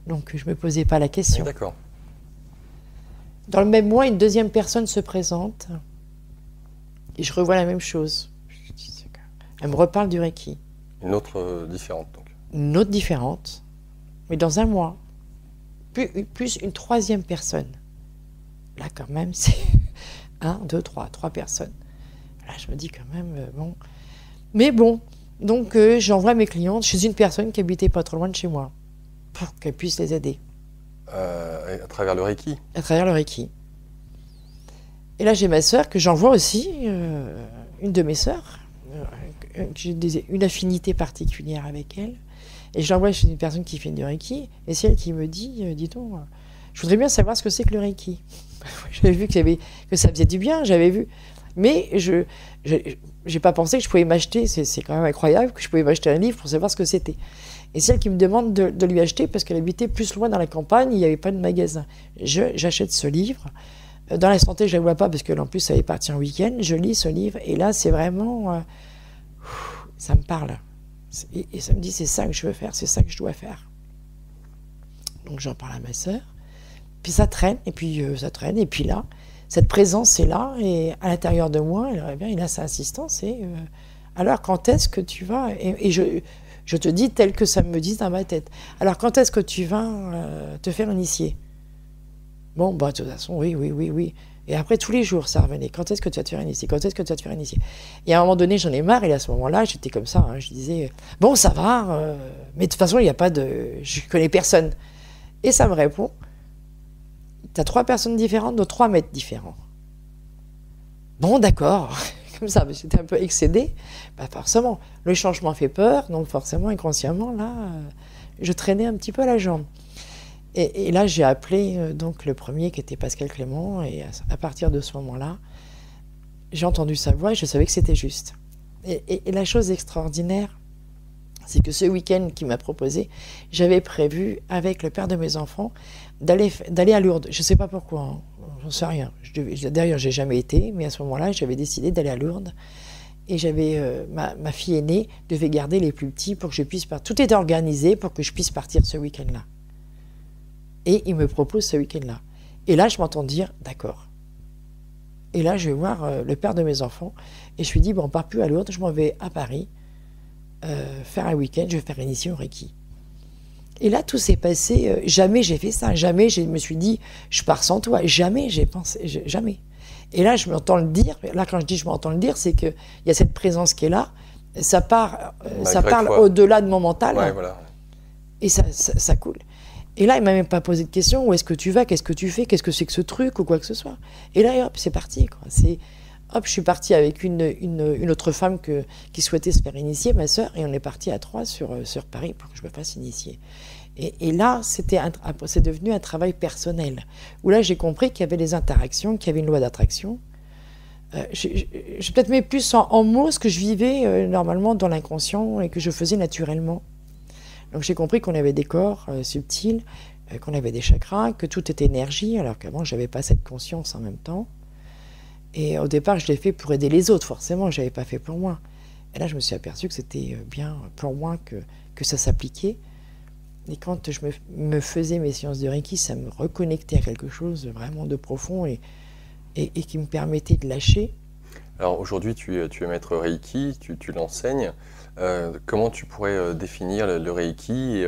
Donc, je me posais pas la question. D'accord. Dans le même mois, une deuxième personne se présente et je revois la même chose. Elle me reparle du Reiki. Une autre différente, donc. Une autre différente, mais dans un mois. Plus une troisième personne. Là, quand même, c'est 1, 2, 3 personnes. Là, je me dis quand même, bon. Mais bon, donc j'envoie mes clientes chez une personne qui habitait pas trop loin de chez moi pour qu'elle puisse les aider. À travers le Reiki? À travers le Reiki. Et là, j'ai ma sœur que j'envoie aussi, une de mes sœurs, j'ai une affinité particulière avec elle. Et je l'envoie chez une personne qui fait du Reiki. Et c'est elle qui me dit, dis donc, je voudrais bien savoir ce que c'est que le Reiki. J'avais vu que ça faisait du bien, j'avais vu. Mais je n'ai pas pensé que je pouvais m'acheter, c'est quand même incroyable, que je pouvais m'acheter un livre pour savoir ce que c'était. Et c'est elle qui me demande de lui acheter parce qu'elle habitait plus loin dans la campagne, il n'y avait pas de magasin. J'achète ce livre. Dans la santé, je ne la vois pas parce qu'en plus, ça est parti en week-end. Je lis ce livre et là, c'est vraiment... ça me parle. Et ça me dit, c'est ça que je veux faire, c'est ça que je dois faire. Donc j'en parle à ma sœur. Puis ça traîne, et puis ça traîne. Et puis là, cette présence est là, et à l'intérieur de moi, elle revient, il a sa assistance. Et alors, quand est-ce que tu vas... Et je te dis tel que ça me dit dans ma tête. Alors, quand est-ce que tu vas te faire initier? Bon, bah, de toute façon, oui. Et après, tous les jours, ça revenait. Quand est-ce que tu vas te faire initier? Quand est-ce que tu vas te faire initier? Et à un moment donné, j'en ai marre. Et à ce moment-là, j'étais comme ça. Hein, je disais, bon, ça va. Mais de toute façon, il n'y a pas de... Je connais personne. Et ça me répond, tu as 3 personnes différentes de 3 mètres différents. Bon, d'accord. Comme ça, j'étais un peu excédée. Bah, forcément, le changement fait peur. Donc forcément, inconsciemment, là, je traînais un petit peu la jambe. Et là, j'ai appelé donc le premier qui était Pascal Clément, et à partir de ce moment-là, j'ai entendu sa voix et je savais que c'était juste. Et la chose extraordinaire, c'est que ce week-end qu'il m'a proposé, j'avais prévu, avec le père de mes enfants, d'aller à Lourdes. Je ne sais pas pourquoi, hein, j'en sais rien. D'ailleurs, j'ai jamais été, mais à ce moment-là, j'avais décidé d'aller à Lourdes. Et j'avais ma fille aînée devait garder les plus petits pour que je puisse partir. Tout était organisé pour que je puisse partir ce week-end-là. Et il me propose ce week-end-là. Et là, je m'entends dire, d'accord. Et là, je vais voir le père de mes enfants. Et je lui dis, bon, on ne part plus à Lourdes, je m'en vais à Paris faire un week-end, je vais faire initier au Reiki. Et là, tout s'est passé. Jamais j'ai fait ça. Jamais je me suis dit, je pars sans toi. Jamais j'ai pensé, jamais. Et là, je m'entends le dire. Là, quand je dis je m'entends le dire, c'est qu'il y a cette présence qui est là. Ça parle au-delà de mon mental. Ouais, voilà. Et ça coule. Et là, il ne m'a même pas posé de question. Où est-ce que tu vas? Qu'est-ce que tu fais? Qu'est-ce que c'est que ce truc? Ou quoi que ce soit. Et là, hop, c'est parti, quoi. Hop, je suis partie avec une autre femme qui souhaitait se faire initier, ma sœur, et on est parti à 3 sur Paris pour que je me fasse initier. Et là, c'est devenu un travail personnel, où là, j'ai compris qu'il y avait des interactions, qu'il y avait une loi d'attraction. Je peut-être mets plus en mots ce que je vivais normalement dans l'inconscient et que je faisais naturellement. Donc j'ai compris qu'on avait des corps subtils, qu'on avait des chakras, que tout était énergie, alors qu'avant, je n'avais pas cette conscience en même temps. Et au départ, je l'ai fait pour aider les autres, forcément, je n'avais pas fait pour moi. Et là, je me suis aperçue que c'était bien pour moi que ça s'appliquait. Et quand je me faisais mes séances de Reiki, ça me reconnectait à quelque chose de vraiment de profond et qui me permettait de lâcher. Alors aujourd'hui, tu es maître Reiki, tu l'enseignes. Comment tu pourrais définir le Reiki,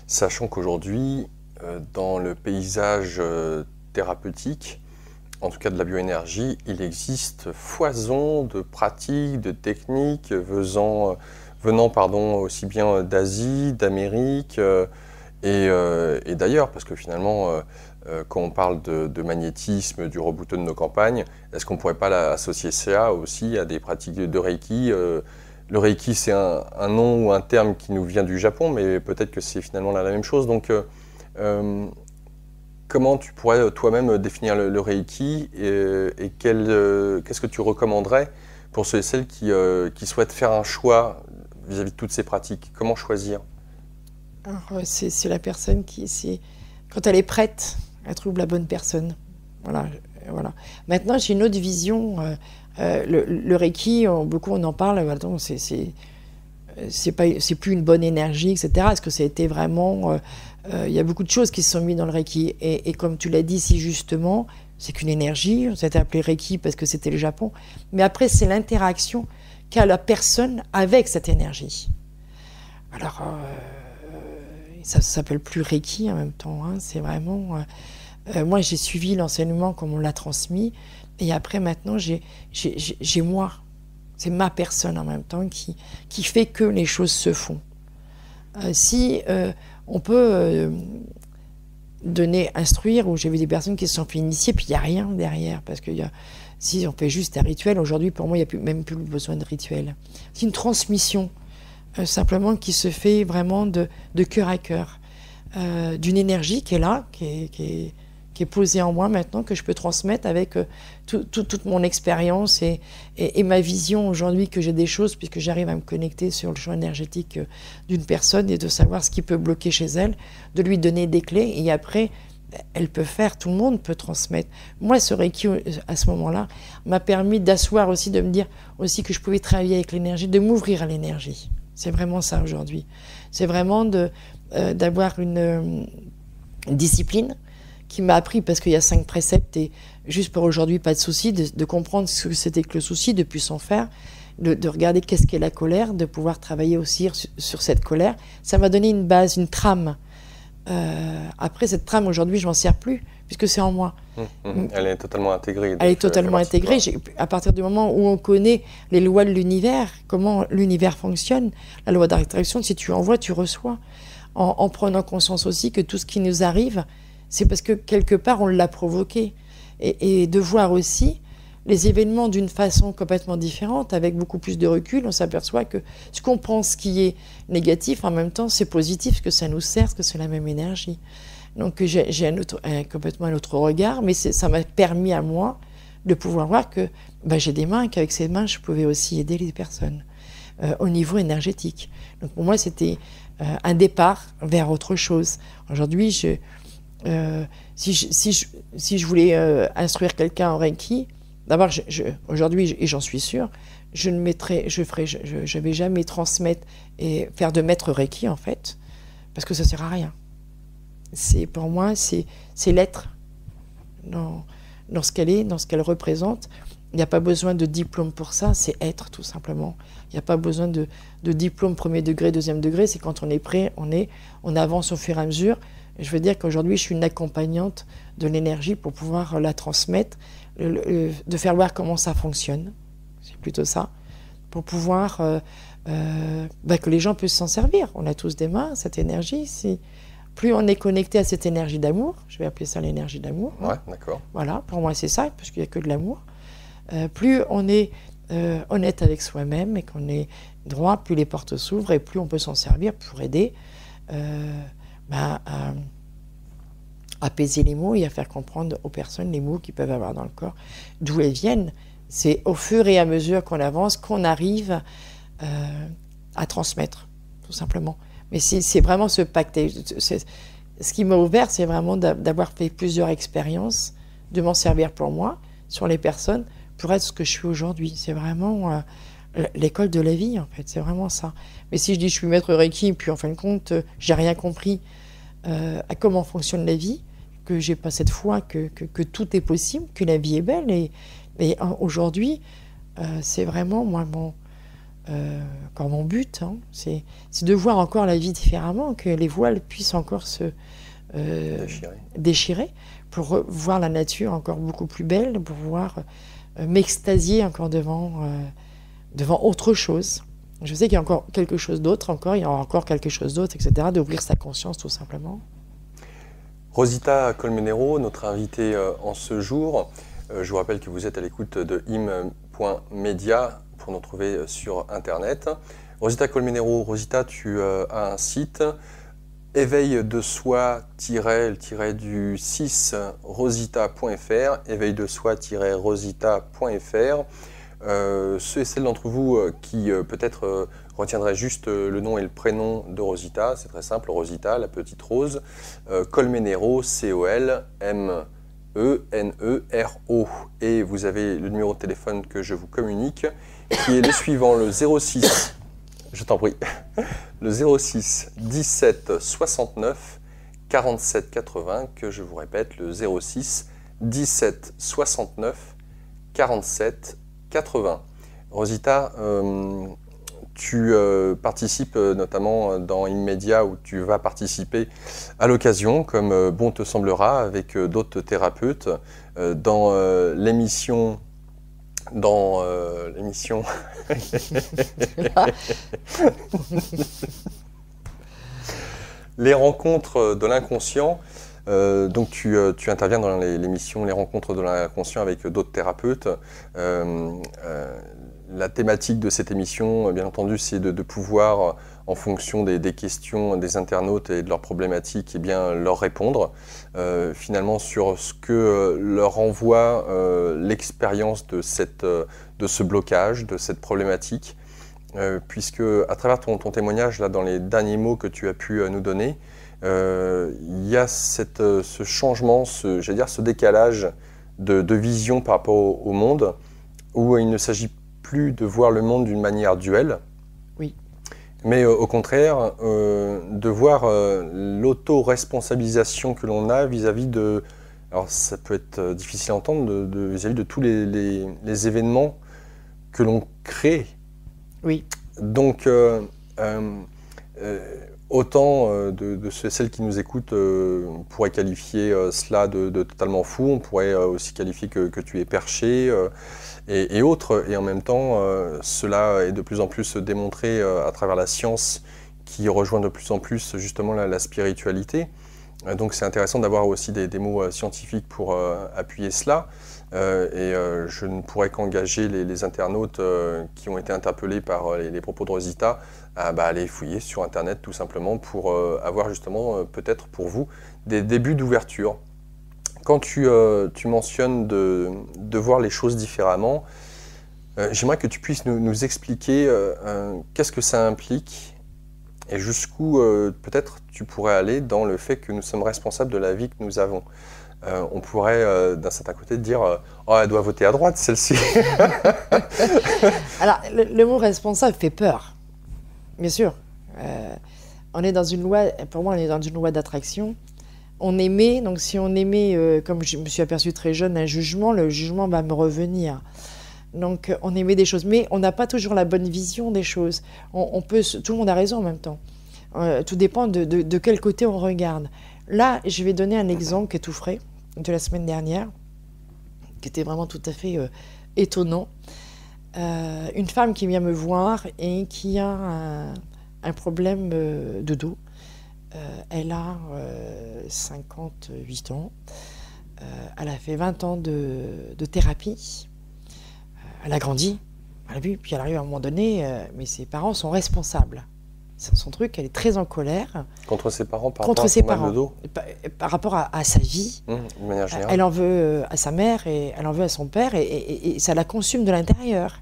sachant qu'aujourd'hui, dans le paysage thérapeutique, en tout cas de la bioénergie, il existe foison de pratiques, de techniques venant aussi bien d'Asie, d'Amérique et d'ailleurs, parce que finalement, quand on parle de magnétisme, du rebouteux de nos campagnes, est-ce qu'on ne pourrait pas associer ça aussi à des pratiques de Reiki? Le Reiki, c'est un nom ou un terme qui nous vient du Japon, mais peut-être que c'est finalement la même chose. Donc, comment tu pourrais toi-même définir le Reiki et qu'est-ce que tu recommanderais pour ceux et celles qui souhaitent faire un choix vis-à-vis de toutes ces pratiques? Comment choisir? Alors, c'est la personne quand elle est prête, elle trouve la bonne personne. Voilà. Maintenant, j'ai une autre vision. Le Reiki, beaucoup on en parle. Attends, c'est plus une bonne énergie, etc. Est-ce que ça a été vraiment... il y a beaucoup de choses qui se sont mises dans le Reiki. Et comme tu l'as dit si justement, c'est qu'une énergie. Ça a été appelé Reiki parce que c'était le Japon. Mais après, c'est l'interaction qu'a la personne avec cette énergie. Alors, ça ne s'appelle plus Reiki en même temps. Hein, c'est vraiment... moi, j'ai suivi l'enseignement comme on l'a transmis. Et après, maintenant, j'ai moi. C'est ma personne en même temps qui fait que les choses se font. Si on peut instruire, où j'ai vu des personnes qui se sont fait initier, puis il n'y a rien derrière, parce que si on fait juste un rituel, aujourd'hui, pour moi, il n'y a même plus besoin de rituel. C'est une transmission, simplement, qui se fait vraiment de cœur à cœur, d'une énergie qui est là, qui qui est posée en moi maintenant, que je peux transmettre avec toute mon expérience et ma vision aujourd'hui que j'ai des choses, puisque j'arrive à me connecter sur le champ énergétique d'une personne et de savoir ce qui peut bloquer chez elle, de lui donner des clés et après, elle peut faire, tout le monde peut transmettre. Moi, ce Reiki, à ce moment-là, m'a permis d'asseoir aussi, de me dire aussi que je pouvais travailler avec l'énergie, de m'ouvrir à l'énergie. C'est vraiment ça aujourd'hui. C'est vraiment d'avoir une discipline qui m'a appris, parce qu'il y a 5 préceptes, et juste pour aujourd'hui, pas de souci, de comprendre ce que c'était que le souci, de plus s'en faire, de regarder qu'est-ce qu'est la colère, de pouvoir travailler aussi sur cette colère. Ça m'a donné une base, une trame. Après, cette trame, aujourd'hui, je m'en sers plus, puisque c'est en moi. Elle est totalement intégrée. Elle est totalement intégrée. À partir du moment où on connaît les lois de l'univers, comment l'univers fonctionne, la loi d'attraction, si tu envoies, tu reçois. En prenant conscience aussi que tout ce qui nous arrive, c'est parce que quelque part, on l'a provoqué. Et de voir aussi les événements d'une façon complètement différente, avec beaucoup plus de recul, on s'aperçoit que ce qu'on pense qui est négatif, en même temps, c'est positif, parce que ça nous sert, parce que c'est la même énergie. Donc j'ai complètement un autre regard, mais ça m'a permis à moi de pouvoir voir que j'ai des mains, qu'avec ces mains, je pouvais aussi aider les personnes au niveau énergétique. Donc pour moi, c'était un départ vers autre chose. Aujourd'hui, si je voulais instruire quelqu'un en Reiki, d'abord, aujourd'hui, et j'en suis sûre, je vais jamais transmettre et faire de maître Reiki, en fait, parce que ça sert à rien. Pour moi, c'est l'être dans ce qu'elle est, dans ce qu'elle représente. Il n'y a pas besoin de diplôme pour ça, c'est être, tout simplement. Il n'y a pas besoin de diplôme premier degré, deuxième degré, c'est quand on est prêt, on avance au fur et à mesure. Je veux dire qu'aujourd'hui, je suis une accompagnante de l'énergie pour pouvoir la transmettre, de faire voir comment ça fonctionne, c'est plutôt ça, pour pouvoir que les gens puissent s'en servir. On a tous des mains, cette énergie, plus on est connecté à cette énergie d'amour, je vais appeler ça l'énergie d'amour. Ouais, d'accord. Voilà, pour moi c'est ça, parce qu'il n'y a que de l'amour. Plus on est honnête avec soi-même et qu'on est droit, plus les portes s'ouvrent et plus on peut s'en servir pour aider à apaiser les mots et à faire comprendre aux personnes les mots qu'ils peuvent avoir dans le corps, d'où elles viennent. C'est au fur et à mesure qu'on avance qu'on arrive à transmettre, tout simplement. Mais c'est vraiment ce pacte. Ce qui m'a ouvert, c'est vraiment d'avoir fait plusieurs expériences, de m'en servir pour moi, sur les personnes, pour être ce que je suis aujourd'hui. C'est vraiment l'école de la vie, en fait. C'est vraiment ça. Mais si je dis je suis maître Reiki, puis en fin de compte, j'ai rien compris à comment fonctionne la vie, que j'ai pas cette foi que tout est possible, que la vie est belle. Et aujourd'hui, c'est vraiment moi encore mon but, hein, c'est de voir encore la vie différemment, que les voiles puissent encore se déchirer pour voir la nature encore beaucoup plus belle, pour pouvoir m'extasier encore devant autre chose. Je sais qu'il y a encore quelque chose d'autre, il y aura encore quelque chose d'autre, etc., d'ouvrir sa conscience tout simplement. Rosita Colmenero, notre invitée en ce jour. Je vous rappelle que vous êtes à l'écoute de im.media pour nous trouver sur Internet. Rosita Colmenero, Rosita, tu as un site, éveil de soi-du6 rosita.fr, éveil de soi-rosita.fr. Ceux et celles d'entre vous qui peut-être retiendraient juste le nom et le prénom de Rosita, c'est très simple, Rosita, la petite rose, Colmenero, C-O-L-M-E-N-E-R-O. Et vous avez le numéro de téléphone que je vous communique, qui est le suivant, le 06, je t'en prie, le 06 17 69 47 80, que je vous répète, le 06 17 69 47 80. Rosita, tu participes notamment dans Immedia, où tu vas participer à l'occasion, comme bon te semblera, avec d'autres thérapeutes, dans l'émission... Les rencontres de l'inconscient. Donc tu interviens dans l'émission Les rencontres de l'inconscient avec d'autres thérapeutes. La thématique de cette émission, bien entendu, c'est de pouvoir en fonction des questions des internautes et de leurs problématiques, eh bien, leur répondre finalement sur ce que leur envoie l'expérience de ce blocage, de cette problématique, puisque à travers ton témoignage, là, dans les derniers mots que tu as pu nous donner, il y a ce changement, j'allais dire ce décalage de vision par rapport au monde, où il ne s'agit plus de voir le monde d'une manière duelle, oui. Mais au contraire, de voir l'auto-responsabilisation que l'on a vis-à-vis de... Alors ça peut être difficile à entendre, vis-à-vis de tous les événements que l'on crée. Oui. Donc, autant de celles qui nous écoutent pourraient qualifier cela de totalement fou, on pourrait aussi qualifier que tu es perché et autres. Et en même temps, cela est de plus en plus démontré à travers la science qui rejoint de plus en plus justement la spiritualité. Donc c'est intéressant d'avoir aussi des mots scientifiques pour appuyer cela. Je ne pourrais qu'engager les internautes qui ont été interpellés par les propos de Rosita à aller fouiller sur Internet tout simplement pour avoir justement peut-être pour vous des débuts d'ouverture. Quand tu mentionnes de voir les choses différemment, j'aimerais que tu puisses nous expliquer qu'est-ce que ça implique et jusqu'où peut-être tu pourrais aller dans le fait que nous sommes responsables de la vie que nous avons. On pourrait d'un certain côté dire « Oh, elle doit voter à droite, celle-ci ». Alors, le mot responsable fait peur, bien sûr. On est dans une loi, pour moi, on est dans une loi d'attraction. On émet, donc si on émet, comme je me suis aperçue très jeune, un jugement, le jugement va me revenir. Donc on émet des choses, mais on n'a pas toujours la bonne vision des choses. Tout le monde a raison en même temps. Tout dépend de quel côté on regarde. Là, je vais donner un exemple qui est tout frais, de la semaine dernière, qui était vraiment tout à fait étonnant. Une femme qui vient me voir et qui a un problème de dos. Elle a 58 ans. Elle a fait 20 ans de thérapie. Elle a grandi, elle a vu, puis elle arrive à un moment donné, mais ses parents sont responsables. Son truc, elle est très en colère. Contre ses parents par rapport à son mal de dos ? Par rapport à sa vie. De manière générale. Elle en veut à sa mère et elle en veut à son père et ça la consume de l'intérieur.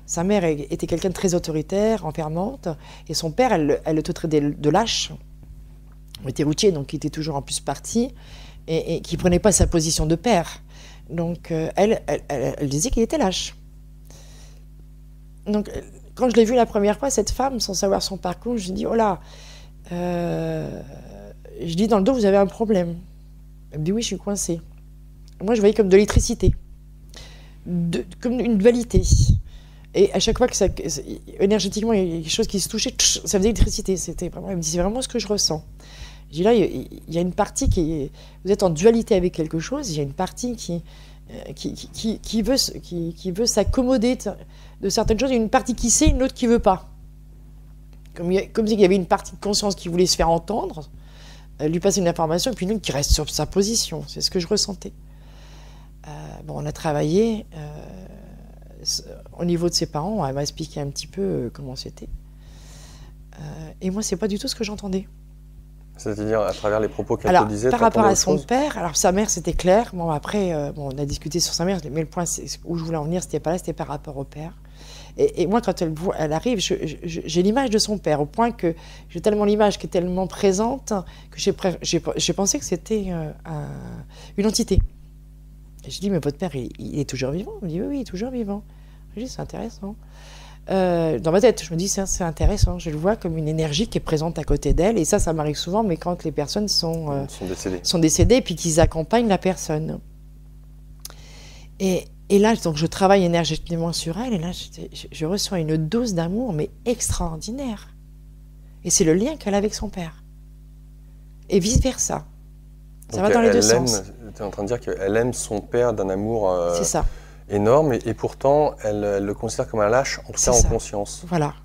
Sa mère était quelqu'un de très autoritaire, enfermante, et son père, elle le traitait de lâche. Il était routier, donc il était toujours en plus parti, et qui ne prenait pas sa position de père. Donc elle disait qu'il était lâche. Donc quand je l'ai vue la première fois, cette femme, sans savoir son parcours, je lui dis « Oh là, je dis dans le dos, vous avez un problème ». Elle me dit « Oui, je suis coincée ». Moi, je voyais comme de l'électricité, comme une dualité. Et à chaque fois que énergétiquement, il y a quelque chose qui se touchait, ça faisait l'électricité. Elle me dit « C'est vraiment ce que je ressens ». Je dis là, il y a une partie vous êtes en dualité avec quelque chose, il y a une partie qui veut s'accommoder de certaines choses, il y a une partie qui sait, une autre qui ne veut pas. Comme s'il y avait une partie de conscience qui voulait se faire entendre, lui passer une information, et puis une autre qui reste sur sa position. C'est ce que je ressentais. On a travaillé au niveau de ses parents, elle m'a expliqué un petit peu comment c'était. Et moi, ce n'est pas du tout ce que j'entendais. C'est-à-dire à travers les propos qu'elle te disait. Par rapport à son père, alors sa mère c'était clair. Bon après, on a discuté sur sa mère, mais le point où je voulais en venir, c'était pas là, c'était par rapport au père. Et moi, quand elle arrive, j'ai l'image de son père, au point que j'ai tellement l'image qui est tellement présente que j'ai pensé que c'était une entité. Et je dis, mais votre père, il est toujours vivant? Il me dit, oui, il est toujours vivant. Je dis, c'est intéressant. Dans ma tête, je me dis, c'est intéressant, je le vois comme une énergie qui est présente à côté d'elle, et ça m'arrive souvent, mais quand les personnes sont décédées, et puis qu'ils accompagnent la personne. Et là, donc, je travaille énergétiquement sur elle, et là, je reçois une dose d'amour, mais extraordinaire. Et c'est le lien qu'elle a avec son père. Et vice-versa. Ça va dans les deux sens. Tu es en train de dire qu'elle aime son père d'un amour... c'est ça. Énorme, et pourtant, elle le considère comme un lâche, en tout cas en conscience. Voilà.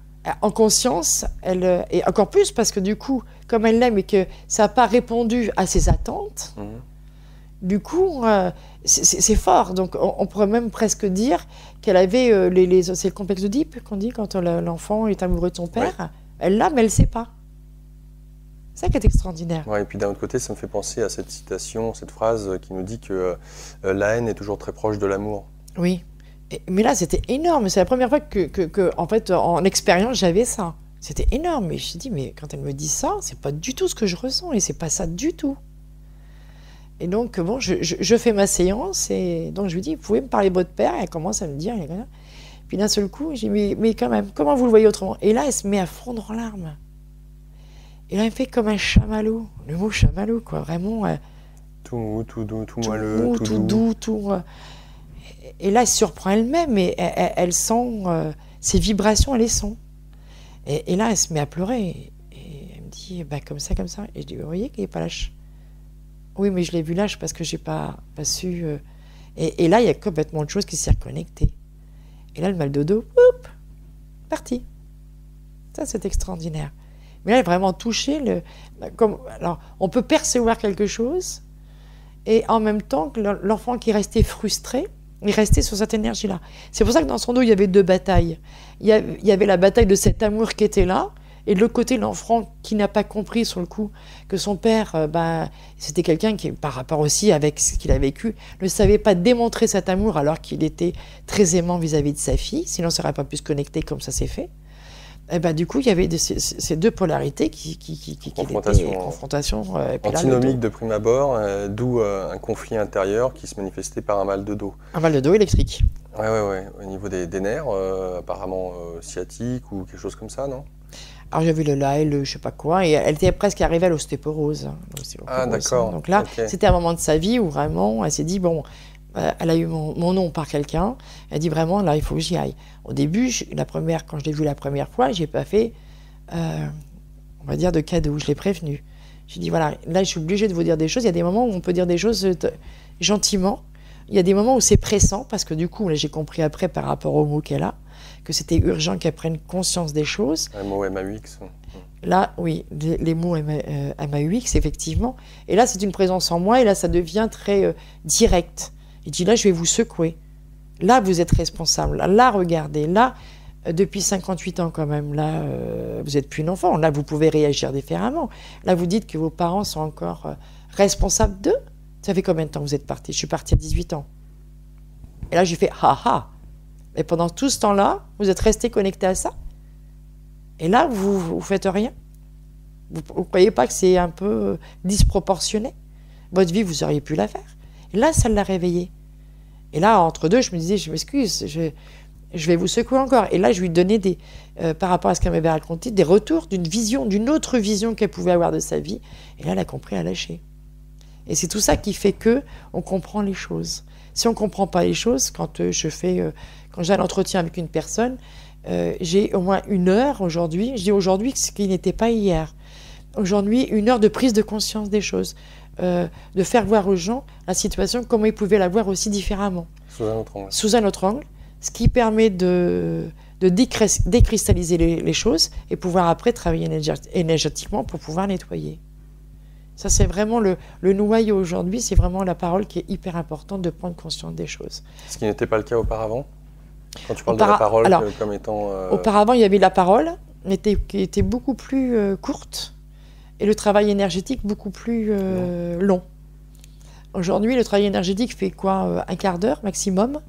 En conscience, et encore plus parce que du coup, comme elle l'aime et que ça n'a pas répondu à ses attentes, Du coup, c'est fort. Donc, on pourrait même presque dire qu'elle avait c'est le complexe d'Oedipe qu'on dit quand l'enfant est amoureux de son père. Ouais. Elle l'a, mais elle ne sait pas. C'est ça qui est extraordinaire. Ouais, et puis d'un autre côté, ça me fait penser à cette citation, cette phrase qui nous dit que la haine est toujours très proche de l'amour. Oui, mais là, c'était énorme. C'est la première fois que en fait, en expérience, j'avais ça. C'était énorme. Et je me suis dit, mais quand elle me dit ça, c'est pas du tout ce que je ressens, et c'est pas ça du tout. Et donc, bon, je fais ma séance, et donc je lui dis, vous pouvez me parler de votre père? Et elle commence à me dire, puis d'un seul coup, je dis, mais quand même, comment vous le voyez autrement? Et là, elle se met à fondre en larmes. Et là, elle me fait comme un chamallow, le mot chamallow, quoi, vraiment. Tout mou, tout doux, tout moelleux, tout doux, tout. Et là, elle se surprend elle-même, et elle sent ses vibrations, elle les sent. Et là, elle se met à pleurer, et elle me dit, bah, comme ça. Et je dis, vous voyez qu'il n'est pas lâche. Oui, mais je l'ai vu lâche parce que j'ai pas su. Et là, il y a complètement autre chose qui s'est reconnecté. Et là, le mal de dos, hop, parti. Ça, c'est extraordinaire. Mais là, elle a vraiment touché alors, on peut percevoir quelque chose, et en même temps, l'enfant qui restait frustré, il restait sur cette énergie-là. C'est pour ça que dans son dos, il y avait 2 batailles. Il y avait la bataille de cet amour qui était là, et de l'autre côté, l'enfant qui n'a pas compris sur le coup que son père, c'était quelqu'un qui, par rapport aussi avec ce qu'il a vécu, ne savait pas démontrer cet amour alors qu'il était très aimant vis-à-vis de sa fille, sinon ça n'aurait pas pu se connecter comme ça s'est fait. Et du coup, il y avait ces 2 polarités qui confrontation antinomique de prime abord, d'où un conflit intérieur qui se manifestait par un mal de dos. Un mal de dos électrique. Ouais. Au niveau des nerfs, apparemment sciatiques ou quelque chose comme ça, non? Alors j'avais le je sais pas quoi, et elle était presque arrivée à l'ostéoporose. Ah d'accord. Donc là, c'était un moment de sa vie où vraiment, elle s'est dit, bon, elle a eu mon nom par quelqu'un, elle dit vraiment, là, il faut que j'y aille. Au début, quand je l'ai vue la première fois, j'ai pas fait, on va dire, de cadeau, je l'ai prévenue. J'ai dit, voilà, là, je suis obligée de vous dire des choses. Il y a des moments où on peut dire des choses gentiment. Il y a des moments où c'est pressant, parce que du coup, là, j'ai compris après, par rapport au mot qu'elle a, que c'était urgent qu'elle prenne conscience des choses. Un mot MAUX. Là, oui, les mots MAUX, effectivement. Et là, c'est une présence en moi, et là, ça devient très direct. Il dit, là, je vais vous secouer. Là, vous êtes responsable. Là, regardez. Là, depuis 58 ans quand même, là, vous n'êtes plus un enfant. Là, vous pouvez réagir différemment. Là, vous dites que vos parents sont encore responsables d'eux. Ça fait combien de temps que vous êtes partis? Je suis partie à 18 ans. Et là, j'ai fait, ha. Et pendant tout ce temps-là, vous êtes resté connecté à ça. Et là, vous faites rien. Vous ne croyez pas que c'est un peu disproportionné? Votre vie, vous auriez pu la faire. Et là, ça l'a réveillé. Et là, entre deux, je me disais, je m'excuse, je vais vous secouer encore. Et là, je lui donnais par rapport à ce qu'elle m'avait raconté, des retours d'une autre vision qu'elle pouvait avoir de sa vie. Et là, elle a compris à lâcher. Et c'est tout ça qui fait qu'on comprend les choses. Si on ne comprend pas les choses, quand j'ai un entretien avec une personne, j'ai au moins 1 heure aujourd'hui. Je dis aujourd'hui ce qui n'était pas hier. Aujourd'hui, 1 heure de prise de conscience des choses. De faire voir aux gens la situation, comment ils pouvaient la voir aussi différemment. Sous un autre angle. Ce qui permet de décristalliser les choses et pouvoir après travailler énergétiquement pour pouvoir nettoyer. Ça, c'est vraiment le noyau aujourd'hui, c'est vraiment la parole qui est hyper importante, de prendre conscience des choses. Ce qui n'était pas le cas auparavant? Quand tu parles de la parole comme étant... Auparavant, il y avait la parole, qui était beaucoup plus courte, et le travail énergétique beaucoup plus long. Aujourd'hui, le travail énergétique fait quoi? 1/4 d'heure maximum,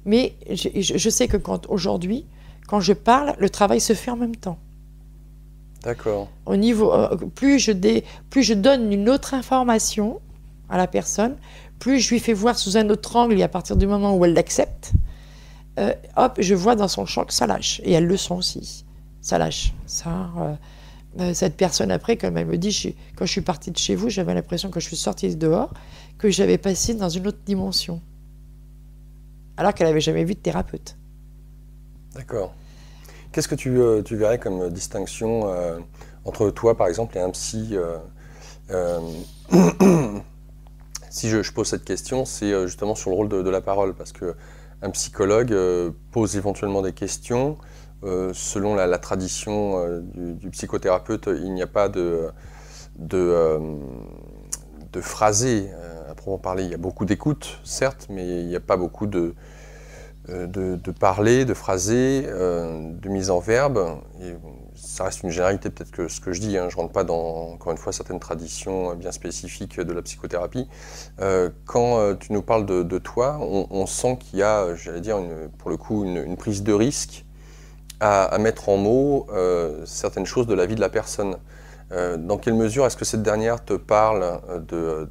mais je sais que aujourd'hui, quand je parle, le travail se fait en même temps. D'accord. Au niveau, plus je donne une autre information à la personne, plus je lui fais voir sous un autre angle, et à partir du moment où elle l'accepte, je vois dans son champ que ça lâche. Et elle le sent aussi. Ça lâche. Cette personne, après, comme elle me dit, quand je suis partie de chez vous, j'avais l'impression que je suis sortie dehors, que j'avais passé dans une autre dimension. Alors qu'elle n'avait jamais vu de thérapeute. D'accord. Qu'est-ce que tu verrais comme distinction entre toi, par exemple, et un psy Si je pose cette question, c'est justement sur le rôle de la parole, parce qu'un psychologue pose éventuellement des questions. Selon la tradition du psychothérapeute, il n'y a pas de phrasé à proprement parler. Il y a beaucoup d'écoute, certes, mais il n'y a pas beaucoup de parler, de phraser, de mise en verbe. Et ça reste une généralité, peut-être que ce que je dis, hein, je ne rentre pas dans, encore une fois, certaines traditions bien spécifiques de la psychothérapie. Quand tu nous parles de toi, on sent qu'il y a, j'allais dire, pour le coup, une prise de risque à mettre en mots certaines choses de la vie de la personne. Dans quelle mesure est-ce que cette dernière te parle de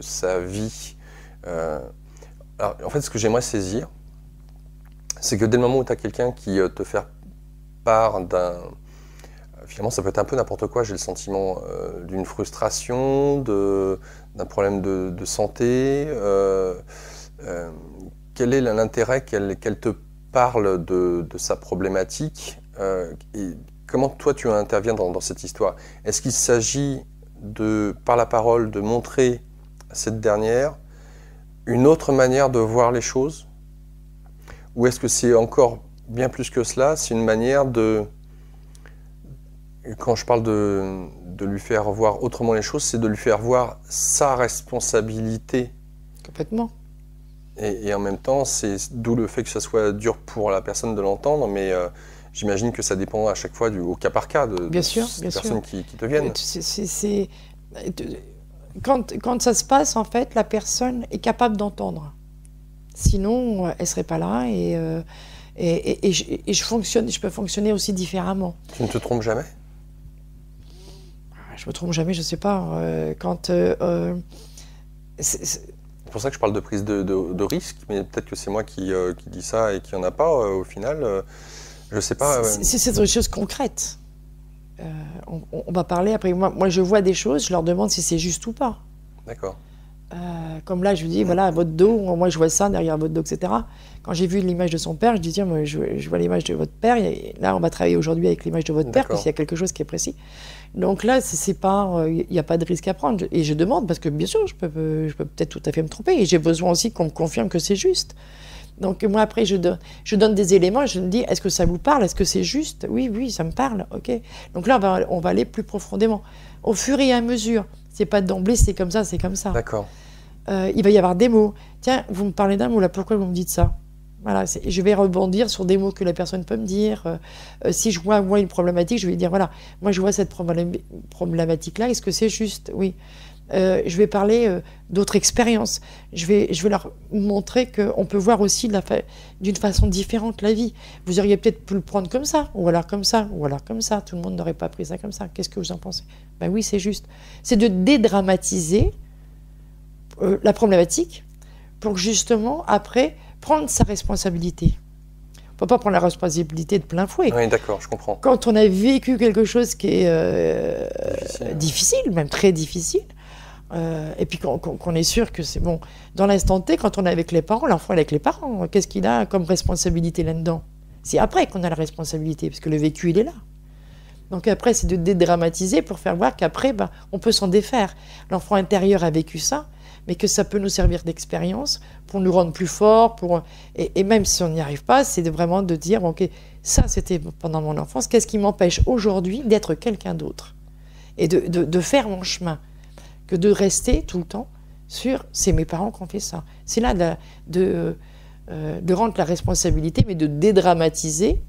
sa vie? Alors, en fait, ce que j'aimerais saisir, c'est que dès le moment où tu as quelqu'un qui te fait part d'un... Finalement, ça peut être un peu n'importe quoi, j'ai le sentiment d'une frustration, d'un problème de santé. Quel est l'intérêt qu'elle te parle de sa problématique et comment toi tu interviens dans cette histoire? Est-ce qu'il s'agit par la parole, de montrer à cette dernière une autre manière de voir les choses? Ou est-ce que c'est encore bien plus que cela? C'est une manière quand je parle de lui faire voir autrement les choses, c'est de lui faire voir sa responsabilité. Complètement. Et en même temps, c'est d'où le fait que ça soit dur pour la personne de l'entendre, mais j'imagine que ça dépend à chaque fois au cas par cas des personnes qui te viennent. Quand ça se passe, en fait, la personne est capable d'entendre. Sinon, elle ne serait pas là et je peux fonctionner aussi différemment. Tu ne te trompes jamais? Je me trompe jamais, je ne sais pas. C'est pour ça que je parle de prise de risque, mais peut-être que c'est moi qui dis ça et qu'il n'y en a pas au final. Je ne sais pas. C'est des choses concrètes. On va parler après. Moi, je vois des choses, je leur demande si c'est juste ou pas. D'accord. Comme là, je lui dis, voilà, votre dos, moi je vois ça derrière votre dos, etc. Quand j'ai vu l'image de son père, je dis, tiens, moi, je vois l'image de votre père. Et là, on va travailler aujourd'hui avec l'image de votre père, parce qu'il y a quelque chose qui est précis. Donc là, il n'y a pas de risque à prendre. Et je demande, parce que bien sûr, je peux peut-être tout à fait me tromper. Et j'ai besoin aussi qu'on me confirme que c'est juste. Donc moi, après, je donne des éléments, je me dis, est-ce que ça vous parle? Est-ce que c'est juste? Oui, ça me parle, ok. Donc là, on va aller plus profondément. Au fur et à mesure, c'est pas d'emblée, c'est comme ça, c'est comme ça. D'accord. Il va y avoir des mots. Tiens, vous me parlez d'un mot là, pourquoi vous me dites ça? Voilà, je vais rebondir sur des mots que la personne peut me dire. Si je vois, moi, une problématique, je vais dire, voilà, moi, je vois cette problématique-là, est-ce que c'est juste? Oui. Je vais parler d'autres expériences. Je vais leur montrer qu'on peut voir aussi d'une façon différente la vie. Vous auriez peut-être pu le prendre comme ça, ou alors comme ça, ou alors comme ça. Tout le monde n'aurait pas pris ça comme ça. Qu'est-ce que vous en pensez? Ben oui, c'est juste. C'est de dédramatiser la problématique pour justement, après, prendre sa responsabilité. On ne peut pas prendre la responsabilité de plein fouet. Oui, d'accord, je comprends. Quand on a vécu quelque chose qui est difficile, même très difficile, et puis qu'on est sûr que c'est bon. Dans l'instant T, quand on est avec les parents, l'enfant est avec les parents, qu'est-ce qu'il a comme responsabilité là-dedans? C'est après qu'on a la responsabilité, parce que le vécu, il est là. Donc après, c'est de dédramatiser pour faire voir qu'après, on peut s'en défaire. L'enfant intérieur a vécu ça, mais que ça peut nous servir d'expérience pour nous rendre plus forts. Et même si on n'y arrive pas, c'est vraiment de dire, ok, ça c'était pendant mon enfance, qu'est-ce qui m'empêche aujourd'hui d'être quelqu'un d'autre? Et de faire mon chemin, que de rester tout le temps sur, c'est mes parents qui ont fait ça. C'est là de rendre la responsabilité, mais de dédramatiser.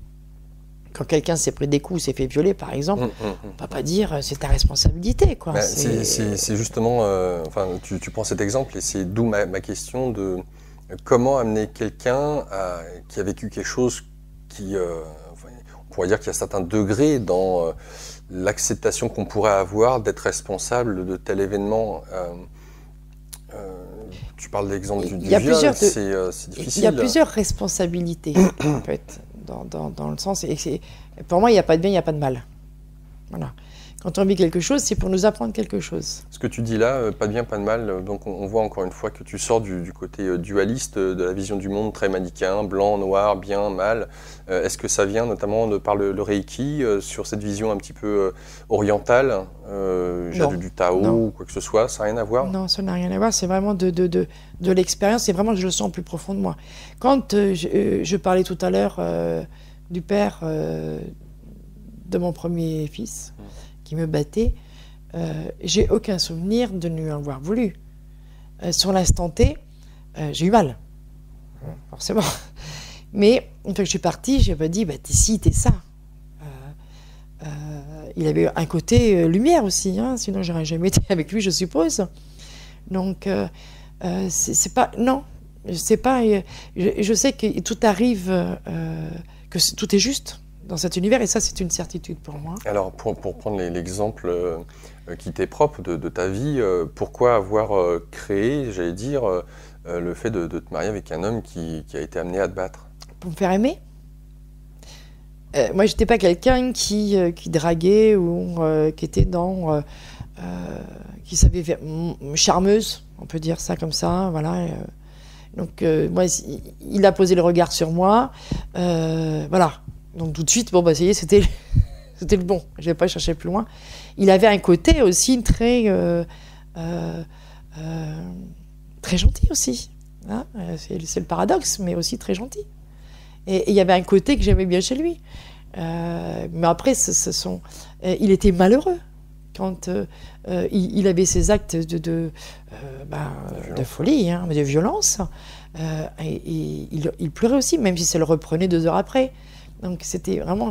Quand quelqu'un s'est pris des coups, s'est fait violer, par exemple, on ne va pas dire c'est ta responsabilité, quoi. C'est justement, enfin, tu prends cet exemple et c'est d'où ma question de comment amener quelqu'un qui a vécu quelque chose qui, enfin, on pourrait dire qu'il y a certains degrés dans l'acceptation qu'on pourrait avoir d'être responsable de tel événement. Tu parles de l'exemple du viol, c'est difficile. Il y a plusieurs responsabilités, en fait. Dans le sens, pour moi, il n'y a pas de bien, il n'y a pas de mal. Voilà. Quand on vit quelque chose, c'est pour nous apprendre quelque chose. Ce que tu dis là, pas de bien, pas de mal, donc on voit encore une fois que tu sors du côté dualiste de la vision du monde, très manichéen, blanc, noir, bien, mal. Est-ce que ça vient notamment de par le Reiki, sur cette vision un petit peu orientale, du Tao ou quoi que ce soit? Ça n'a rien à voir? Non, ça n'a rien à voir, c'est vraiment de l'expérience, c'est vraiment que je le sens plus profond de moi. Quand je parlais tout à l'heure du père de mon premier fils, qui me battait, j'ai aucun souvenir de lui avoir voulu. sur l'instant T, j'ai eu mal, forcément. Mais une fois que je suis partie, j'ai pas dit, bah, t'es ci, t'es ça. Il avait un côté lumière aussi, hein, sinon j'aurais jamais été avec lui, je suppose. Donc, c'est pas... Non, c'est pas... je sais que tout arrive, que tout est juste dans cet univers, et ça, c'est une certitude pour moi. Alors, pour prendre l'exemple qui t'est propre de ta vie, pourquoi avoir créé, j'allais dire, le fait de te marier avec un homme qui a été amené à te battre? Pour me faire aimer. Moi, j'étais pas quelqu'un qui draguait ou qui était dans... qui savait faire... charmeuse, on peut dire ça comme ça, voilà. Donc, moi, il a posé le regard sur moi, voilà. Donc, tout de suite, bon, bah, ça y est, c'était le bon. Je vais pas chercher plus loin. Il avait un côté aussi très gentil aussi. Hein, c'est le paradoxe, mais aussi très gentil. Et il y avait un côté que j'aimais bien chez lui. Mais après, il était malheureux quand il avait ces actes de folie, hein, de violence. Et il pleurait aussi, même si ça le reprenait 2 heures après. Donc c'était vraiment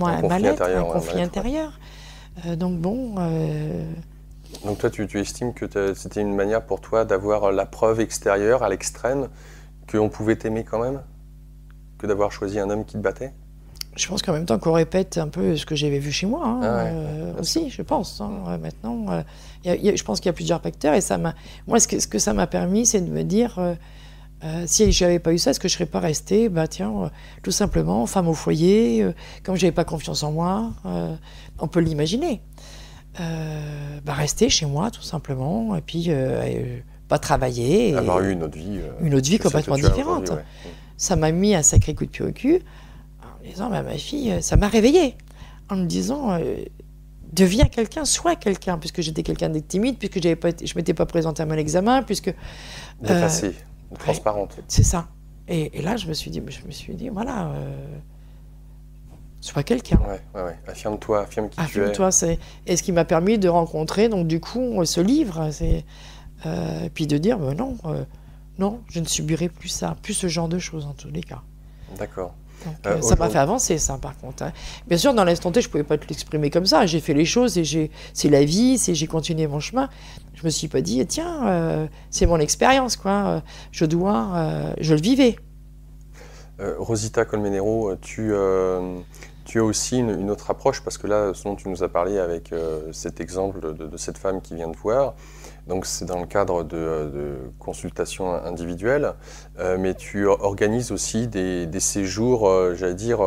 un mal-être, un conflit intérieur. Donc bon... Donc toi, tu estimes que c'était une manière pour toi d'avoir la preuve extérieure, à l'extrême, qu'on pouvait t'aimer quand même? Que d'avoir choisi un homme qui te battait? Je pense qu'en même temps qu'on répète un peu ce que j'avais vu chez moi, hein, aussi, je pense. Hein, maintenant, je pense qu'il y a plusieurs facteurs, et moi, ce que ça m'a permis, c'est de me dire, si je n'avais pas eu ça, est-ce que je ne serais pas restée, tout simplement, femme au foyer, comme je n'avais pas confiance en moi, on peut l'imaginer. Rester chez moi, tout simplement, et puis pas travailler. Avoir eu une autre vie. Une autre vie complètement différente. Ouais. Ça m'a mis un sacré coup de pied au cul, en me disant, ma fille, ça m'a réveillée, en me disant, deviens quelqu'un, sois quelqu'un, puisque j'étais quelqu'un de timide, puisque je ne m'étais pas présentée à mon examen, puisque... D'effacée, transparente. C'est ça. Et là, je me suis dit, voilà... sois quelqu'un. Ouais. Affirme-toi, affirme qui tu es. Affirme-toi, et ce qui m'a permis de rencontrer, donc du coup, ce livre, puis de dire, non, je ne subirai plus ça, plus ce genre de choses en tous les cas. D'accord. Ça m'a fait avancer, ça, par contre. Hein. Bien sûr, dans l'instant T, je ne pouvais pas te l'exprimer comme ça. J'ai fait les choses, et c'est la vie, j'ai continué mon chemin. Je ne me suis pas dit, tiens, c'est mon expérience, quoi. Je le vivais. Rosita Colmenero, tu as aussi une autre approche, parce que là, ce dont tu nous as parlé avec cet exemple de cette femme qui vient te voir, donc c'est dans le cadre de consultations individuelles, mais tu organises aussi des séjours, j'allais dire,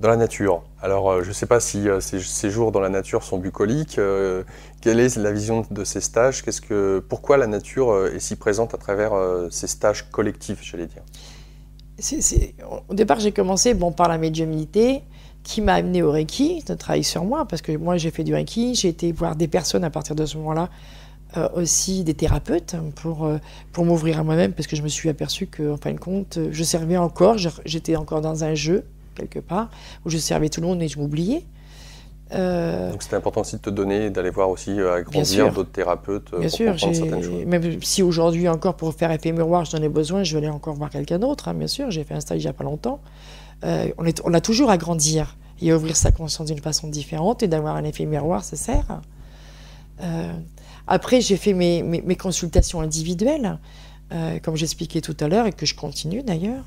dans la nature. Alors, je ne sais pas si ces séjours dans la nature sont bucoliques. Quelle est la vision de ces stages? Pourquoi la nature est si présente à travers ces stages collectifs, j'allais dire? Au départ, j'ai commencé par la médiumnité, qui m'a amené au Reiki, de travailler sur moi, parce que moi, j'ai fait du Reiki, j'ai été voir des personnes à partir de ce moment-là, aussi des thérapeutes, pour m'ouvrir à moi-même, parce que je me suis aperçue qu'en fin de compte, je servais encore, j'étais encore dans un jeu, quelque part, où je servais tout le monde et je m'oubliais. Donc c'était important aussi de te donner, d'aller voir aussi agrandir d'autres thérapeutes pour comprendre certaines choses. Même si aujourd'hui encore, pour faire effet miroir, j'en ai besoin, je vais aller encore voir quelqu'un d'autre, hein, bien sûr, j'ai fait un stage il n'y a pas longtemps. On a toujours à grandir et à ouvrir sa conscience d'une façon différente, et d'avoir un effet miroir, ça sert. Après, j'ai fait mes consultations individuelles, comme j'expliquais tout à l'heure, et que je continue d'ailleurs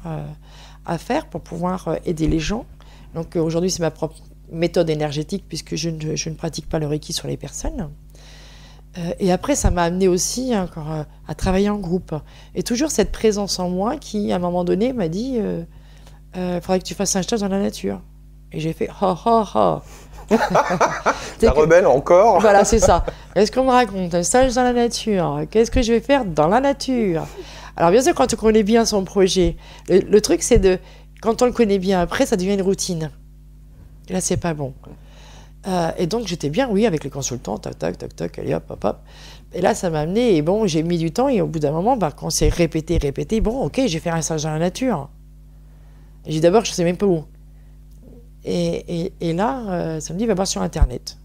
à faire pour pouvoir aider les gens. Donc aujourd'hui, c'est ma propre méthode énergétique, puisque je ne pratique pas le Reiki sur les personnes. Et après, ça m'a amené aussi encore à travailler en groupe. Et toujours cette présence en moi qui, à un moment donné, m'a dit faudrait que tu fasses un stage dans la nature. Et j'ai fait ha ha ha. La rebelle encore. Voilà, c'est ça. Qu'est-ce qu'on me raconte? Un stage dans la nature. Qu'est-ce que je vais faire dans la nature? Alors bien sûr, quand on connaît bien son projet, le truc, c'est quand on le connaît bien, après, ça devient une routine. Et là, c'est pas bon. Et donc, j'étais bien, oui, avec les consultants, tac, tac, tac, tac, allez, hop, hop, hop. Et là, ça m'a amené, et bon, j'ai mis du temps, et au bout d'un moment, quand c'est répété, bon, ok, je vais faire un stage dans la nature. Et j'ai d'abord, je ne sais même pas où. Et là, ça me dit, va voir sur Internet.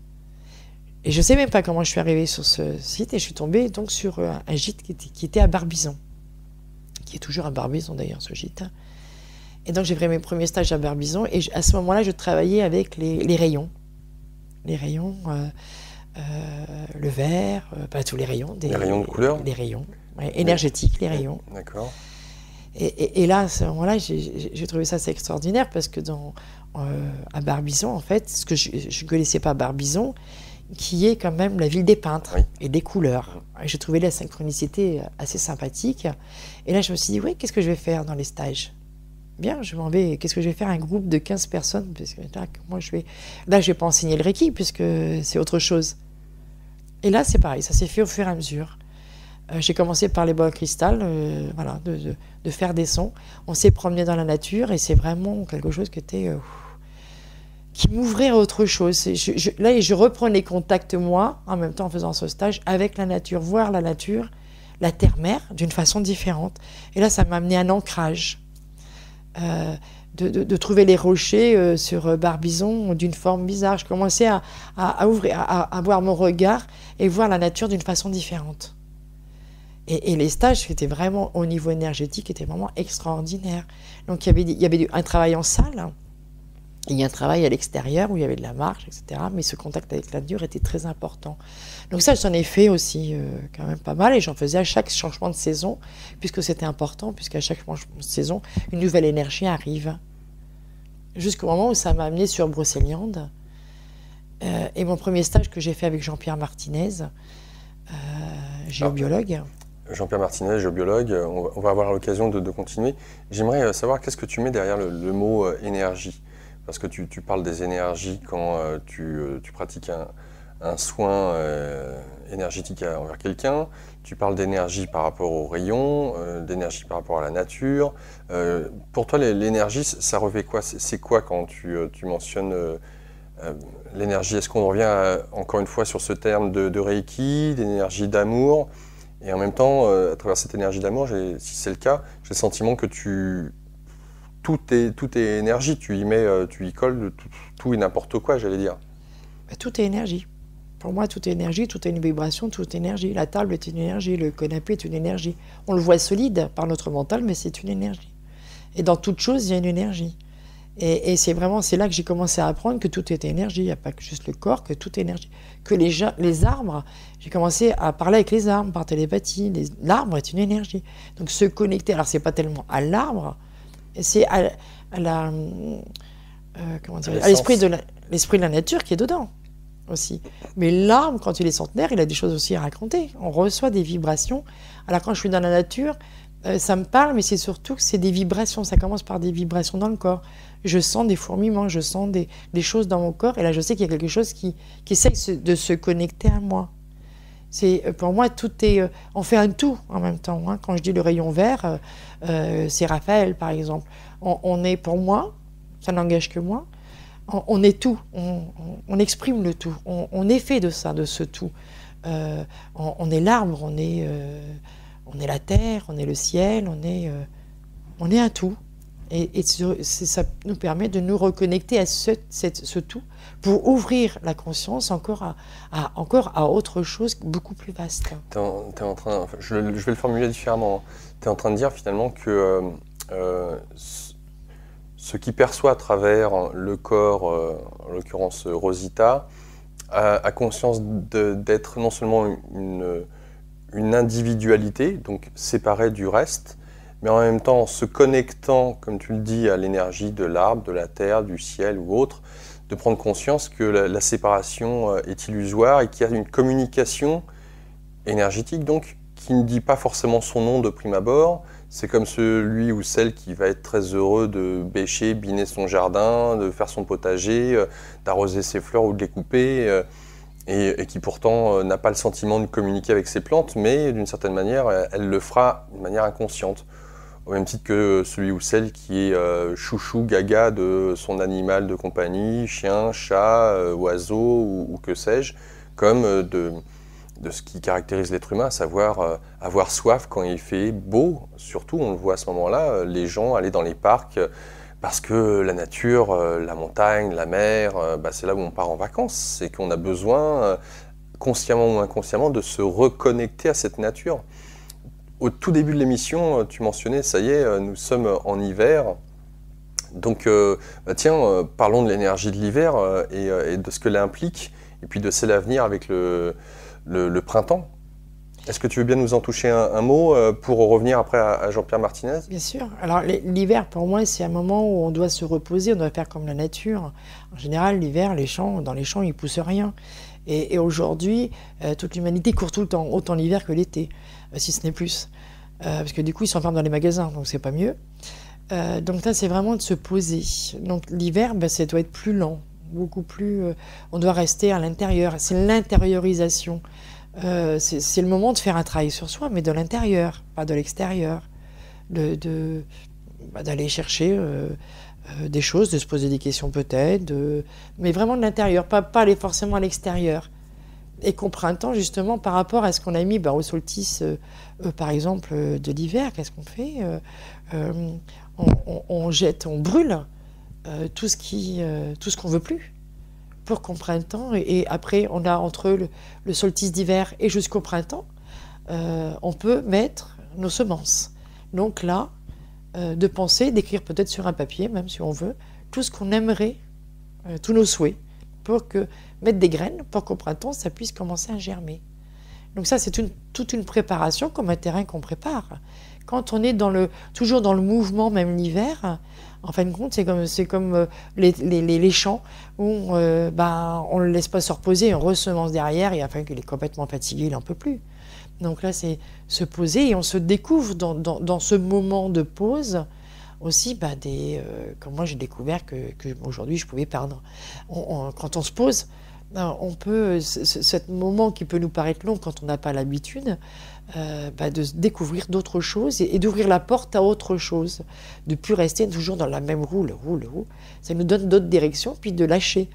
Et je ne sais même pas comment je suis arrivée sur ce site et je suis tombée donc sur un gîte qui était à Barbizon, qui est toujours à Barbizon d'ailleurs ce gîte. Et donc j'ai fait mes premiers stages à Barbizon et à ce moment-là je travaillais avec les rayons. Les rayons, le vert, pas tous les rayons. Les rayons de couleur. Les rayons, ouais, énergétiques, les rayons. D'accord. Et là, à ce moment-là, j'ai trouvé ça assez extraordinaire parce que à Barbizon, en fait, ce que je ne connaissais pas Barbizon, qui est quand même la ville des peintres, oui, et des couleurs. Et j'ai trouvé la synchronicité assez sympathique. Et là, je me suis dit, oui, qu'est-ce que je vais faire dans les stages? Bien, je m'en vais. Qu'est-ce que je vais faire? Un groupe de 15 personnes, parce que là, je vais pas enseigner le Reiki, puisque c'est autre chose. Et là, c'est pareil, ça s'est fait au fur et à mesure. J'ai commencé par les bois à cristal, voilà, de faire des sons. On s'est promené dans la nature et c'est vraiment quelque chose qui m'ouvrait à autre chose. Là, je reprenais contact, moi, en même temps en faisant ce stage, avec la nature, voir la nature, la terre-mère, d'une façon différente. Et là, ça m'a amené un ancrage. De trouver les rochers sur Barbizon d'une forme bizarre. Je commençais à ouvrir, à voir mon regard et voir la nature d'une façon différente. Et les stages, c'était vraiment, au niveau énergétique, étaient vraiment extraordinaires. Donc il y avait un travail en salle, il y a un travail à l'extérieur où il y avait de la marche, etc. Mais ce contact avec la nature était très important. Donc ça, j'en ai fait aussi quand même pas mal et j'en faisais à chaque changement de saison, puisque c'était important, puisqu'à chaque changement de saison, une nouvelle énergie arrive. Jusqu'au moment où ça m'a amené sur Brocéliande. Et mon premier stage que j'ai fait avec Jean-Pierre Martinez, géobiologue. Jean-Pierre Martinez, géobiologue, on va avoir l'occasion de continuer. J'aimerais savoir qu'est-ce que tu mets derrière le mot énergie. Parce que tu parles des énergies quand tu pratiques un soin énergétique envers quelqu'un. Tu parles d'énergie par rapport aux rayons, d'énergie par rapport à la nature. Pour toi, l'énergie, ça revêt quoi? C'est quoi quand tu mentionnes l'énergie? Est-ce qu'on revient encore une fois sur ce terme de Reiki, d'énergie d'amour? Et en même temps, à travers cette énergie d'amour, si c'est le cas, j'ai le sentiment que tout est énergie, tu y colles tout et n'importe quoi, j'allais dire. Tout est énergie. Pour moi, tout est énergie, tout est une vibration, tout est énergie. La table est une énergie, le canapé est une énergie. On le voit solide par notre mental, mais c'est une énergie. Et dans toute chose, il y a une énergie. Et c'est là que j'ai commencé à apprendre que tout était énergie. Il n'y a pas que juste le corps, que tout est énergie. Que les arbres, j'ai commencé à parler avec les arbres par télépathie. L'arbre est une énergie. Donc se connecter, alors c'est pas tellement à l'arbre, c'est à l'esprit de la nature qui est dedans aussi. Mais l'arbre, quand il est centenaire, il a des choses aussi à raconter. On reçoit des vibrations. Alors quand je suis dans la nature, ça me parle, mais c'est surtout que c'est des vibrations. Ça commence par des vibrations dans le corps. Je sens des fourmillements, je sens des choses dans mon corps. Et là, je sais qu'il y a quelque chose qui essaye de se connecter à moi. Pour moi, tout est... on fait un tout en même temps. Hein. Quand je dis le rayon vert, c'est Raphaël, par exemple. On est, pour moi, ça n'engage que moi, on est tout. On exprime le tout. On est fait de ça, de ce tout. On est l'arbre, on est la terre, on est le ciel, on est un tout. Et ça nous permet de nous reconnecter à ce tout pour ouvrir la conscience encore à autre chose beaucoup plus vaste. Je vais le formuler différemment. Tu es en train de dire finalement que ce qui perçoit à travers le corps, en l'occurrence Rosita, a conscience d'être non seulement une individualité, donc séparée du reste, mais en même temps en se connectant, comme tu le dis, à l'énergie de l'arbre, de la terre, du ciel ou autre, de prendre conscience que la séparation est illusoire et qu'il y a une communication énergétique donc qui ne dit pas forcément son nom de prime abord. C'est comme celui ou celle qui va être très heureux de bêcher, biner son jardin, de faire son potager, d'arroser ses fleurs ou de les couper, et qui pourtant n'a pas le sentiment de communiquer avec ses plantes, mais d'une certaine manière, elle le fera de manière inconsciente. Au même titre que celui ou celle qui est chouchou, gaga de son animal de compagnie, chien, chat, oiseau ou que sais-je, comme de ce qui caractérise l'être humain, à savoir avoir soif quand il fait beau. Surtout, on le voit à ce moment-là, les gens aller dans les parcs parce que la nature, la montagne, la mer, c'est là où on part en vacances. C'est qu'on a besoin consciemment ou inconsciemment, de se reconnecter à cette nature. Au tout début de l'émission, tu mentionnais, ça y est, nous sommes en hiver. Donc, tiens, parlons de l'énergie de l'hiver et de ce que l'implique, et puis de celle à venir avec le printemps. Est-ce que tu veux bien nous en toucher un mot pour revenir après à Jean-Pierre Martinez? Bien sûr. Alors l'hiver, pour moi, c'est un moment où on doit se reposer, on doit faire comme la nature. En général, l'hiver, dans les champs, il ne pousse rien. Et aujourd'hui, toute l'humanité court tout le temps, autant l'hiver que l'été, si ce n'est plus. Parce que du coup, ils s'enferment dans les magasins, donc c'est pas mieux. Donc là, c'est vraiment de se poser. Donc l'hiver, ça doit être plus lent, beaucoup plus... on doit rester à l'intérieur. C'est l'intériorisation. C'est le moment de faire un travail sur soi, mais de l'intérieur, pas de l'extérieur. D'aller chercher des choses, de se poser des questions peut-être, mais vraiment de l'intérieur, pas aller forcément à l'extérieur. Et qu'au printemps, justement, par rapport à ce qu'on a mis au solstice, par exemple, de l'hiver, qu'est-ce qu'on fait? On jette, on brûle tout ce qu'on veut plus. Pour qu'au printemps, et après on a entre le solstice d'hiver et jusqu'au printemps, on peut mettre nos semences. Donc là, de penser, d'écrire peut-être sur un papier, même si on veut, tout ce qu'on aimerait, tous nos souhaits, pour mettre des graines, pour qu'au printemps, ça puisse commencer à germer. Donc ça, c'est toute une préparation, comme un terrain qu'on prépare. Quand on est toujours dans le mouvement, même l'hiver, en fin de compte, c'est comme les champs où on ne le laisse pas se reposer, on ressemence derrière, et afin qu'il est complètement fatigué, il n'en peut plus. Donc là, c'est se poser, et on se découvre dans ce moment de pause aussi, comme moi j'ai découvert que aujourd'hui je pouvais perdre. Quand on se pose, on peut, ce moment qui peut nous paraître long quand on n'a pas l'habitude, de découvrir d'autres choses et d'ouvrir la porte à autre chose, de ne plus rester toujours dans la même roue, ça nous donne d'autres directions, puis de lâcher,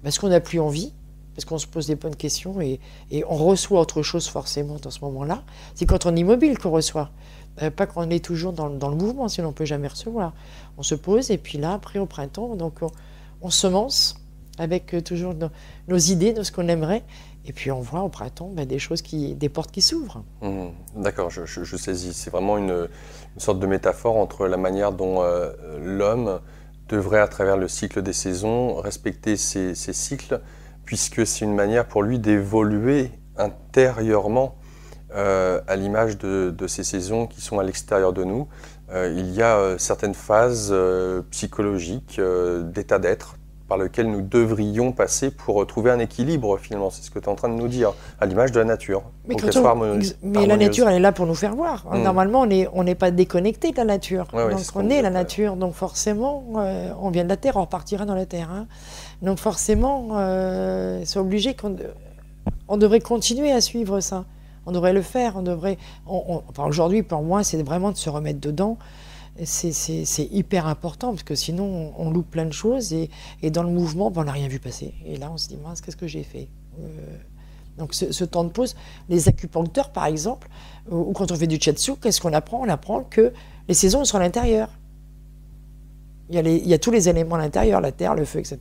parce qu'on n'a plus envie, parce qu'on se pose des bonnes questions et on reçoit autre chose forcément dans ce moment-là. C'est quand on est immobile qu'on reçoit, pas quand on est toujours dans le mouvement, sinon on ne peut jamais recevoir. On se pose et puis là, après au printemps, donc on semence avec toujours nos idées de ce qu'on aimerait. Et puis on voit au printemps des portes qui s'ouvrent. D'accord, je saisis. C'est vraiment une sorte de métaphore entre la manière dont l'homme devrait, à travers le cycle des saisons, respecter ces cycles, puisque c'est une manière pour lui d'évoluer intérieurement à l'image de ces saisons qui sont à l'extérieur de nous. Il y a certaines phases psychologiques, d'état d'être, par lequel nous devrions passer pour trouver un équilibre, finalement. C'est ce que tu es en train de nous dire, à l'image de la nature. Mais la nature, elle est là pour nous faire voir. Normalement, on n'est pas déconnecté de la nature. Ouais, donc on est la nature. Donc forcément, on vient de la Terre, on repartira dans la Terre. Hein. Donc forcément, c'est obligé on devrait continuer à suivre ça. On devrait le faire. Aujourd'hui, pour moi, c'est vraiment de se remettre dedans. C'est hyper important, parce que sinon on loupe plein de choses et dans le mouvement, on n'a rien vu passer. Et là, on se dit, mince, qu'est-ce que j'ai fait? Donc ce temps de pause, les acupuncteurs par exemple, ou quand on fait du shiatsu, qu'est-ce qu'on apprend? On apprend que les saisons sont à l'intérieur. Il y a tous les éléments à l'intérieur, la terre, le feu, etc.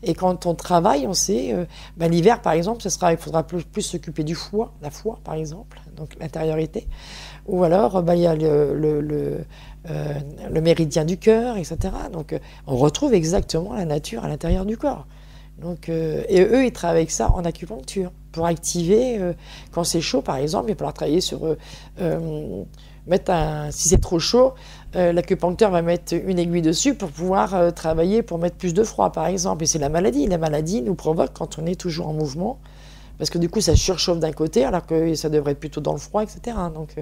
Et quand on travaille, on sait, l'hiver par exemple, il faudra plus s'occuper du foie, la foi par exemple, donc l'intériorité. Ou alors, il y a le méridien du cœur, etc. Donc, on retrouve exactement la nature à l'intérieur du corps. Donc, et eux, ils travaillent avec ça en acupuncture pour activer, quand c'est chaud, par exemple, il va falloir travailler sur si c'est trop chaud, l'acupuncteur va mettre une aiguille dessus pour pouvoir travailler, pour mettre plus de froid, par exemple. Et c'est la maladie. La maladie nous provoque quand on est toujours en mouvement. Parce que du coup, ça surchauffe d'un côté, alors que ça devrait être plutôt dans le froid, etc. Donc,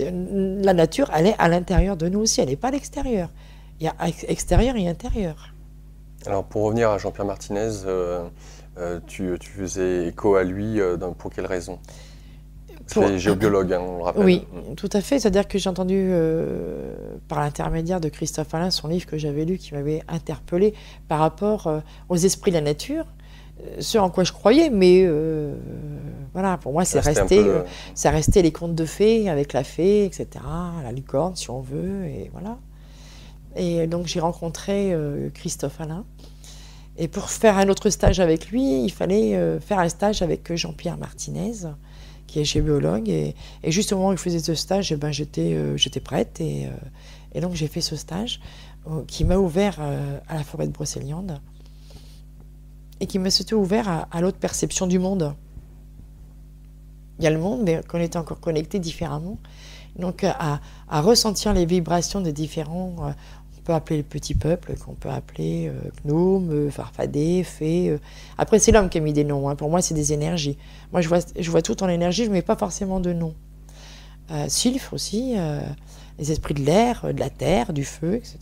la nature, elle est à l'intérieur de nous aussi, elle n'est pas à l'extérieur. Il y a extérieur et intérieur. Alors, pour revenir à Jean-Pierre Martinez, tu faisais écho à lui, pour quelle raison? Tu es géobiologue, hein, on le rappelle. Oui, tout à fait. C'est-à-dire que j'ai entendu, par l'intermédiaire de Christophe Alain, son livre que j'avais lu, qui m'avait interpellée par rapport aux esprits de la nature. Ce en quoi je croyais, mais voilà, pour moi, ça restait les contes de fées, avec la fée, etc., la licorne, si on veut, et voilà. Et donc, j'ai rencontré Christophe Alain, Et pour faire un autre stage avec lui, il fallait faire un stage avec Jean-Pierre Martinez, qui est géologue. Et juste au moment où il faisait ce stage, j'étais prête. Et donc j'ai fait ce stage qui m'a ouvert à la forêt de Brocéliande et qui m'a surtout ouvert à l'autre perception du monde. Il y a le monde, mais qu'on était encore connectés différemment. Donc à ressentir les vibrations des différents... on peut appeler les petits peuples, qu'on peut appeler gnomes, farfadets, fées. Après, c'est l'homme qui a mis des noms. Hein. Pour moi, c'est des énergies. Moi, je vois tout en énergie, je ne mets pas forcément de nom. Sylph aussi, les esprits de l'air, de la terre, du feu, etc.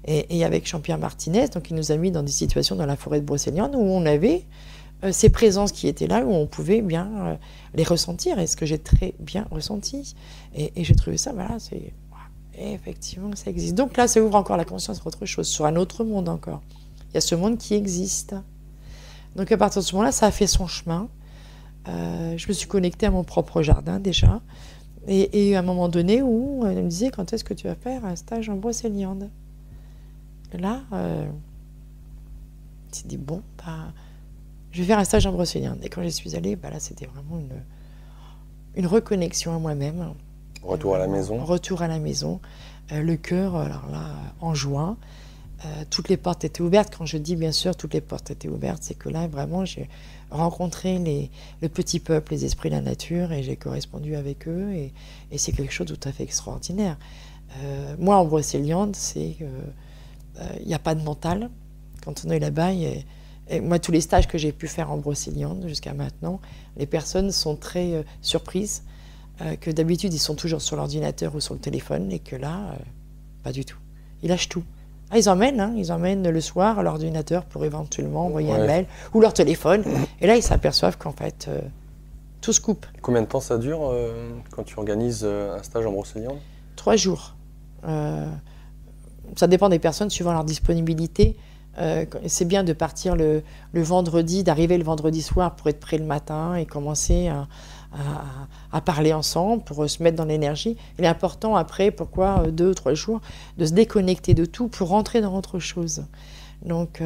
Et avec Jean-Pierre Martinez, donc, il nous a mis dans des situations dans la forêt de Brocéliande où on avait ces présences qui étaient là, où on pouvait bien les ressentir, et ce que j'ai très bien ressenti. Et j'ai trouvé ça, voilà, c'est... Et effectivement, ça existe. Donc là, ça ouvre encore la conscience sur autre chose, sur un autre monde encore. Il y a ce monde qui existe. Donc à partir de ce moment-là, ça a fait son chemin. Je me suis connectée à mon propre jardin déjà. Et à un moment donné où elle me disait, quand est-ce que tu vas faire un stage en Brocéliande? Et là, je me dit, bon, je vais faire un stage en Brocéliande. Et quand j'y suis allée, là, c'était vraiment une reconnexion à moi-même. Retour à la maison. Retour à la maison. Le cœur, alors là, en juin. Toutes les portes étaient ouvertes. Quand je dis, bien sûr, toutes les portes étaient ouvertes, c'est que là, vraiment, j'ai rencontré le petit peuple, les esprits de la nature, et j'ai correspondu avec eux. Et c'est quelque chose de tout à fait extraordinaire. Moi, en Brocéliande, il n'y a pas de mental. Quand on est là-bas, et moi, tous les stages que j'ai pu faire en Brocéliande jusqu'à maintenant, les personnes sont très surprises. Que d'habitude, ils sont toujours sur l'ordinateur ou sur le téléphone, et que là, pas du tout. Ils lâchent tout. Ils emmènent le soir l'ordinateur pour éventuellement envoyer un mail ou leur téléphone. Et là, ils s'aperçoivent qu'en fait, tout se coupe. Combien de temps ça dure quand tu organises un stage en Brocéliande? 3 jours. Ça dépend des personnes suivant leur disponibilité. C'est bien de partir le vendredi, d'arriver le vendredi soir pour être prêt le matin et commencer à parler ensemble, pour se mettre dans l'énergie. Il est important après, 2 ou 3 jours, de se déconnecter de tout pour rentrer dans autre chose. Donc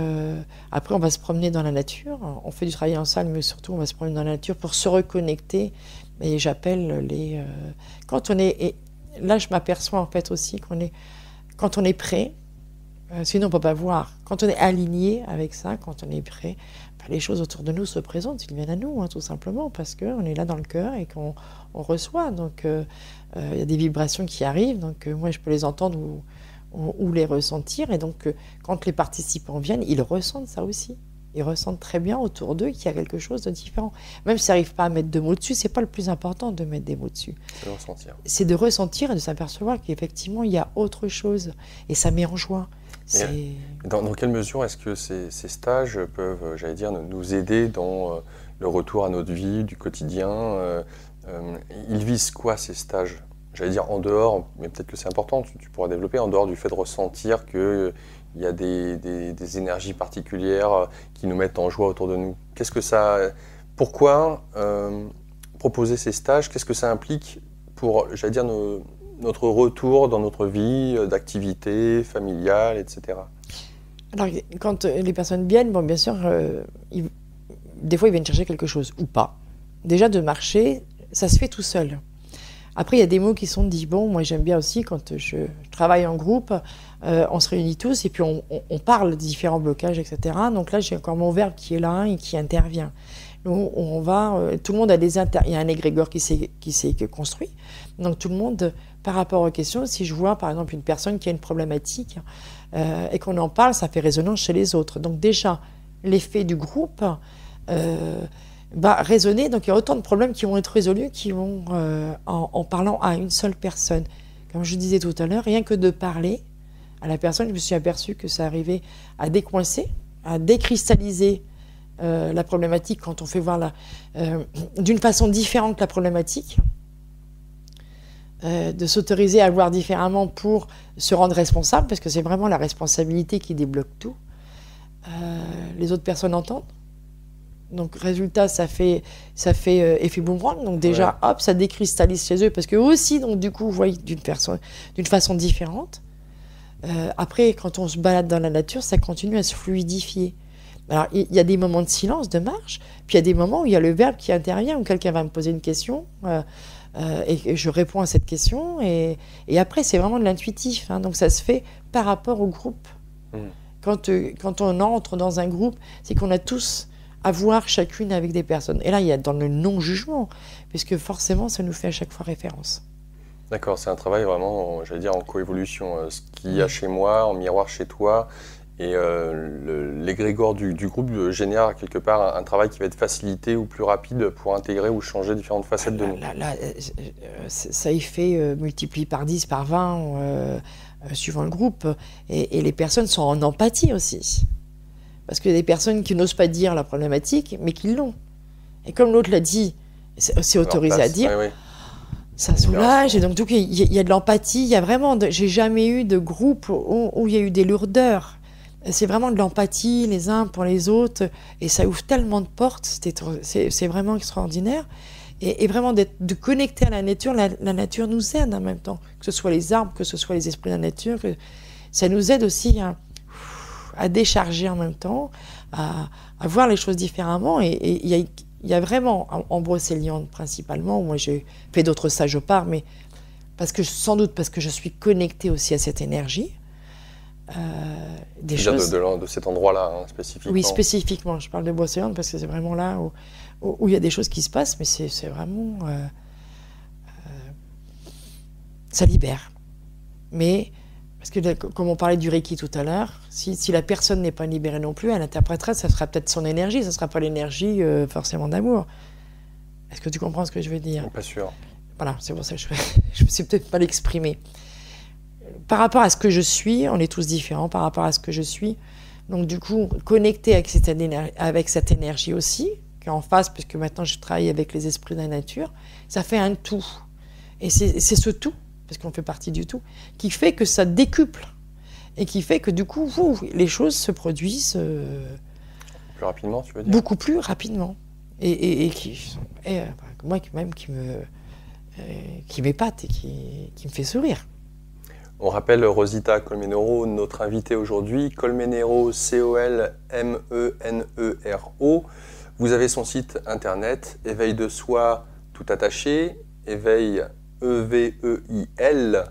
après, on va se promener dans la nature. On fait du travail en salle, mais surtout, on va se promener dans la nature pour se reconnecter. Et j'appelle quand on est... Et là, je m'aperçois en fait aussi quand on est prêt, sinon on ne peut pas voir. Quand on est aligné avec ça, quand on est prêt, les choses autour de nous se présentent, ils viennent à nous, tout simplement, parce qu'on est là dans le cœur et qu'on reçoit. Donc, il y a des vibrations qui arrivent, donc moi, je peux les entendre ou les ressentir. Et donc, quand les participants viennent, ils ressentent ça aussi. Ils ressentent très bien autour d'eux qu'il y a quelque chose de différent. Même s'ils n'arrivent pas à mettre de mots dessus, c'est pas le plus important de mettre des mots dessus. C'est de ressentir. C'est de ressentir et de s'apercevoir qu'effectivement, il y a autre chose. Et ça met en joie. Dans quelle mesure est-ce que ces stages peuvent, j'allais dire, nous aider dans le retour à notre vie, du quotidien Ils visent quoi, ces stages? J'allais dire en dehors, mais peut-être que c'est important, tu pourras développer, en dehors du fait de ressentir qu'il y a des énergies particulières qui nous mettent en joie autour de nous. Qu'est-ce que ça... Pourquoi proposer ces stages? Qu'est-ce que ça implique pour, j'allais dire, notre retour dans notre vie d'activité familiale, etc. Alors, quand les personnes viennent, bon, bien sûr, des fois, ils viennent chercher quelque chose, ou pas. Déjà, de marcher, ça se fait tout seul. Après, il y a des mots qui sont dits. Bon, moi, j'aime bien aussi, quand je travaille en groupe, on se réunit tous, et puis on parle de différents blocages, etc. Donc là, j'ai encore mon verbe qui est là et qui intervient. Nous, on va... tout le monde a il y a un égrégore qui s'est construit. Donc, tout le monde... Par rapport aux questions, si je vois par exemple une personne qui a une problématique et qu'on en parle, ça fait résonance chez les autres. Donc déjà, l'effet du groupe va résonner. Donc il y a autant de problèmes qui vont être résolus en parlant à une seule personne. Comme je disais tout à l'heure, rien que de parler à la personne, je me suis aperçue que ça arrivait à décoincer, à décristalliser la problématique quand on fait voir d'une façon différente la problématique. De s'autoriser à voir différemment pour se rendre responsable, parce que c'est vraiment la responsabilité qui débloque tout. Les autres personnes entendent. Donc, résultat, ça fait effet boomerang. Donc déjà, hop, ça décristallise chez eux, parce qu'eux aussi, donc du coup, voient d'une façon différente. Après, quand on se balade dans la nature, ça continue à se fluidifier. Alors, il y a des moments de silence, de marche, puis il y a des moments où il y a le verbe qui intervient, où quelqu'un va me poser une question, et je réponds à cette question, et après, c'est vraiment de l'intuitif, hein, donc ça se fait par rapport au groupe. Quand on entre dans un groupe, c'est qu'on a tous à voir chacune avec des personnes. Et là, il y a dans le non-jugement, puisque forcément, ça nous fait à chaque fois référence. D'accord, c'est un travail vraiment, j'allais dire, en coévolution. Ce qu'il y a chez moi, en miroir chez toi, et l'égrégore du groupe génère quelque part un travail qui va être facilité ou plus rapide pour intégrer ou changer différentes facettes de nous. Ça y fait multiplie par 10, par 20, suivant le groupe. Et les personnes sont en empathie aussi. Parce qu'il y a des personnes qui n'osent pas dire la problématique, mais qui l'ont. Et comme l'autre l'a dit, c'est autorisé à dire, oui. Ça soulage. Et donc, il y a de l'empathie. Il y a vraiment, j'ai jamais eu de groupe où il y a eu des lourdeurs. C'est vraiment de l'empathie, les uns pour les autres. Et ça ouvre tellement de portes. C'est vraiment extraordinaire. Et vraiment de connecter à la nature. La nature nous aide en même temps. Que ce soit les arbres, que ce soit les esprits de la nature. Ça nous aide aussi à décharger en même temps, à voir les choses différemment. Et il y a vraiment, en brocéliande principalement, moi j'ai fait d'autres stages au part, mais sans doute parce que je suis connectée aussi à cette énergie. Des choses... de cet endroit-là, hein, spécifiquement. Oui, spécifiquement. Je parle de brocéliande parce que c'est vraiment là où il y a des choses qui se passent, mais c'est vraiment... ça libère. Mais... Parce que, comme on parlait du Reiki tout à l'heure, si la personne n'est pas libérée non plus, elle interprétera, ça sera peut-être son énergie, ça ne sera pas l'énergie forcément d'amour. Est-ce que tu comprends ce que je veux dire? Pas sûr. Voilà, c'est pour ça que je ne me suis peut-être pas l'exprimer. Par rapport à ce que je suis, on est tous différents par rapport à ce que je suis. Donc du coup, connecter avec cette énergie aussi, qui est en face, puisque maintenant je travaille avec les esprits de la nature, ça fait un tout. Et c'est ce tout, parce qu'on fait partie du tout, qui fait que ça décuple. Et qui fait que du coup, les choses se produisent... plus rapidement, tu veux dire? Beaucoup plus rapidement. Et moi, même qui m'épate et qui me fait sourire. On rappelle Rosita Colmenero, notre invitée aujourd'hui. Colmenero, C-O-L-M-E-N-E-R-O. Vous avez son site internet, éveil de soi, tout attaché, éveil E-V-E-I-L,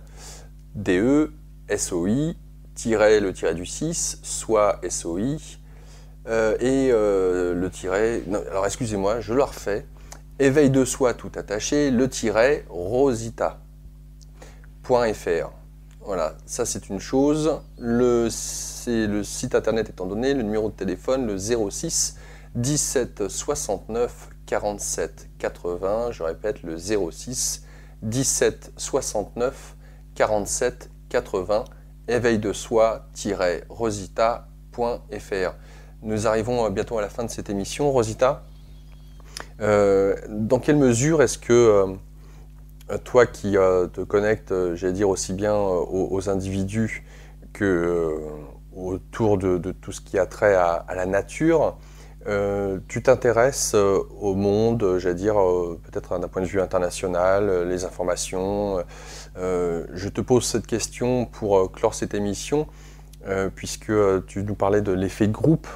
D-E, S-O-I, le tiret du 6, soit S-O-I, et le tiret, non, alors excusez-moi, je le refais, éveil de soi tout attaché, le tiret, rosita.fr. Voilà, ça c'est une chose. Le site internet étant donné, le numéro de téléphone, le 06 17 69 47 80, je répète, le 06 17 69 47 80, éveil de soi-rosita.fr. Nous arrivons bientôt à la fin de cette émission. Rosita, dans quelle mesure est-ce que toi qui te connectes, j'allais dire, aussi bien aux individus que autour de tout ce qui a trait à la nature, tu t'intéresses au monde, j'allais dire, peut-être d'un point de vue international, les informations. Je te pose cette question pour clore cette émission, puisque tu nous parlais de l'effet de groupe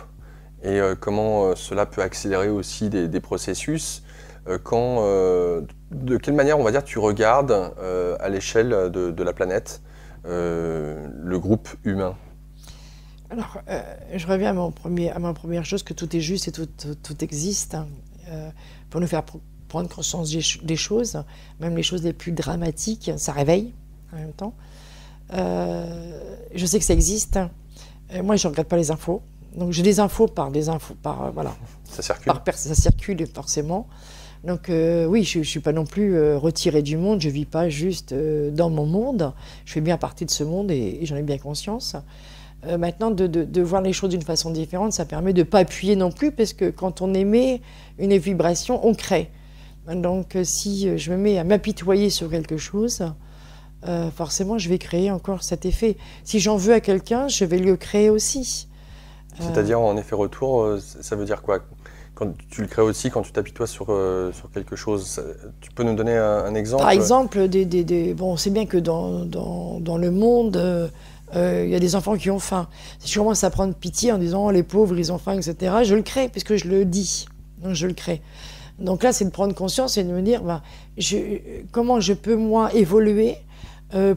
et comment cela peut accélérer aussi des processus. De quelle manière, on va dire, tu regardes à l'échelle de la planète le groupe humain? Alors, je reviens à ma première chose, que tout est juste et tout existe, hein, pour nous faire prendre conscience des choses, même les choses les plus dramatiques, ça réveille en même temps. Je sais que ça existe. Moi, je ne regarde pas les infos. Donc, j'ai des infos voilà. Ça circule. Ça circule forcément. Donc oui, je ne suis pas non plus retirée du monde, je ne vis pas juste dans mon monde, je fais bien partie de ce monde et j'en ai bien conscience. Maintenant, de voir les choses d'une façon différente, ça permet de ne pas appuyer non plus, parce que quand on émet une vibration, on crée. Donc si je me mets à m'apitoyer sur quelque chose, forcément je vais créer encore cet effet. Si j'en veux à quelqu'un, je vais le créer aussi. C'est-à-dire en effet retour, ça veut dire quoi? Quand tu le crées aussi, quand tu t'apitoies sur quelque chose, tu peux nous donner un exemple? Par exemple, bon, c'est bien que dans le monde, il y a des enfants qui ont faim. Si je commence à prendre pitié en disant oh, les pauvres, ils ont faim, etc., je le crée, puisque je le dis. Donc je le crée. Donc là, c'est de prendre conscience et de me dire comment je peux, moi, évoluer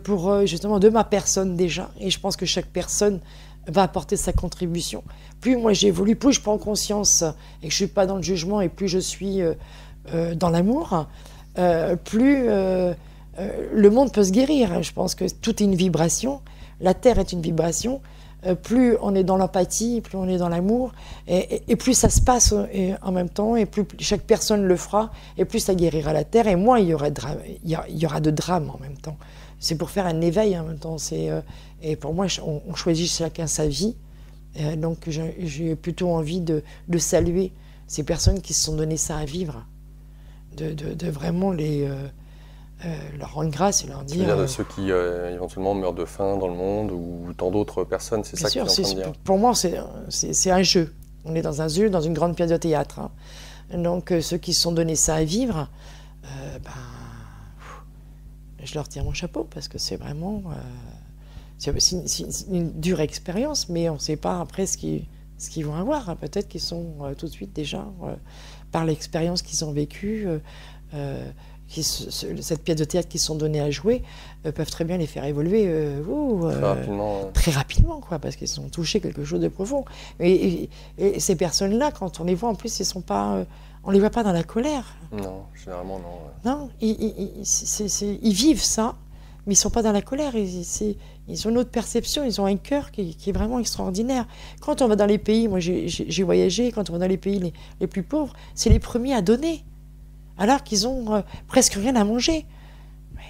pour justement de ma personne déjà. Et je pense que chaque personne va apporter sa contribution. Plus moi j'évolue, plus je prends conscience et que je ne suis pas dans le jugement et plus je suis dans l'amour, plus le monde peut se guérir. Je pense que tout est une vibration. La Terre est une vibration. Plus on est dans l'empathie, plus on est dans l'amour, et plus ça se passe en même temps, et plus chaque personne le fera, et plus ça guérira la Terre, et moins il y aura de drame en même temps. C'est pour faire un éveil en même temps. Et pour moi, on choisit chacun sa vie. Donc j'ai plutôt envie de saluer ces personnes qui se sont donné ça à vivre, de vraiment leur rendre grâce et leur dire... Tu veux dire de ceux qui éventuellement meurent de faim dans le monde ou tant d'autres personnes, c'est ça que tu es en train de dire? Pour moi, c'est un jeu. On est dans un jeu, dans une grande pièce de théâtre. Hein. Donc ceux qui se sont donné ça à vivre, je leur tire mon chapeau parce que c'est vraiment... c'est une dure expérience, mais on ne sait pas après ce qu'ils vont avoir. Peut-être qu'ils sont tout de suite déjà, par l'expérience qu'ils ont vécue, cette pièce de théâtre qu'ils se sont donnés à jouer, peuvent très bien les faire évoluer très rapidement, quoi, parce qu'ils ont touché quelque chose de profond. Et ces personnes-là, quand on les voit, en plus, ils sont pas... on ne les voit pas dans la colère. Non, généralement non. Ouais. Non, ils vivent ça, mais ils ne sont pas dans la colère. Ils ont une autre perception, ils ont un cœur qui est vraiment extraordinaire. Quand on va dans les pays, moi j'ai voyagé, quand on va dans les pays les plus pauvres, c'est les premiers à donner, alors qu'ils ont presque rien à manger. Mais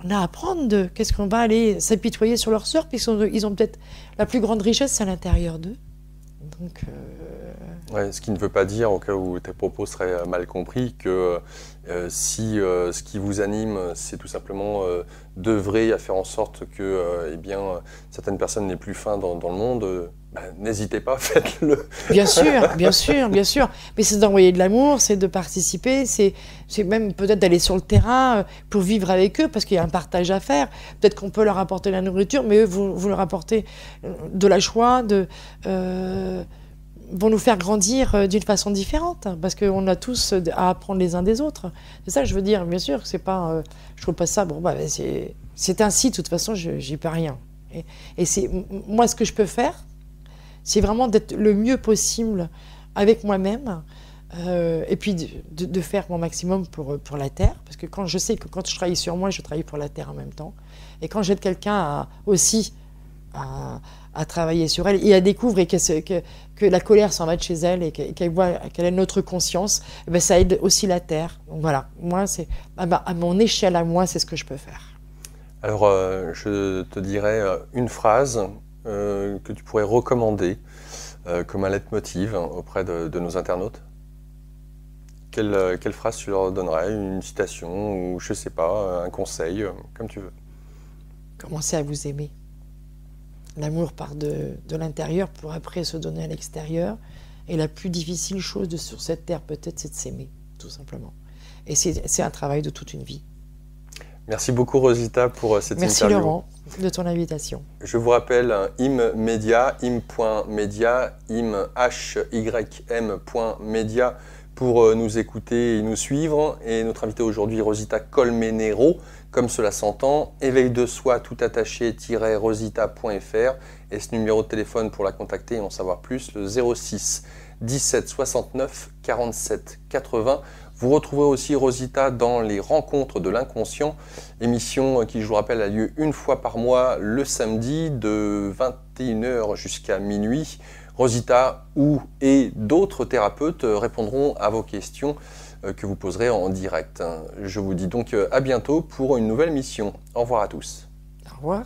on a à apprendre d'eux. Qu'est-ce qu'on va aller s'apitoyer sur leur sort, puisqu'ils ont peut-être la plus grande richesse à l'intérieur d'eux. Donc... Ouais, ce qui ne veut pas dire, au cas où tes propos seraient mal compris, que si ce qui vous anime, c'est tout simplement d'œuvrer à faire en sorte que certaines personnes n'aient plus faim dans le monde, n'hésitez pas, faites-le. Bien sûr, bien sûr, bien sûr. Mais c'est d'envoyer de l'amour, c'est de participer, c'est même peut-être d'aller sur le terrain pour vivre avec eux, parce qu'il y a un partage à faire. Peut-être qu'on peut leur apporter la nourriture, mais eux, vous leur apportez de la joie, vont nous faire grandir d'une façon différente, parce qu'on a tous à apprendre les uns des autres. C'est ça que je veux dire, bien sûr, c'est pas, je trouve pas ça, c'est ainsi, de toute façon, j'y peux rien. Et c'est, moi, ce que je peux faire, c'est vraiment d'être le mieux possible avec moi-même, et puis de faire mon maximum pour la Terre, parce que je sais que quand je travaille sur moi, je travaille pour la Terre en même temps, et quand j'aide quelqu'un aussi à travailler sur elle, et elle découvre que la colère s'en va de chez elle et qu'elle voit qu'elle a une autre conscience, et ben ça aide aussi la Terre. Donc voilà, moi, à mon échelle à moi, c'est ce que je peux faire. Alors, je te dirais une phrase que tu pourrais recommander comme un leitmotiv auprès de nos internautes. Quelle phrase tu leur donnerais? Une citation ou, je sais pas, un conseil, comme tu veux. Commencez à vous aimer. L'amour part de l'intérieur pour après se donner à l'extérieur. Et la plus difficile chose sur cette terre, peut-être, c'est de s'aimer, tout simplement. Et c'est un travail de toute une vie. Merci beaucoup, Rosita, pour cette interview. Merci, Laurent, de ton invitation. Je vous rappelle, im.media, im.media, hym.media pour nous écouter et nous suivre. Et notre invité aujourd'hui, Rosita Colmenero, comme cela s'entend, éveil de soi tout attaché -rosita.fr, et ce numéro de téléphone pour la contacter et en savoir plus, le 06 17 69 47 80. Vous retrouverez aussi Rosita dans les Rencontres de l'inconscient, émission qui, je vous rappelle, a lieu une fois par mois le samedi de 21h jusqu'à minuit. Rosita et d'autres thérapeutes répondront à vos questions que vous poserez en direct. Je vous dis donc à bientôt pour une nouvelle mission. Au revoir à tous. Au revoir.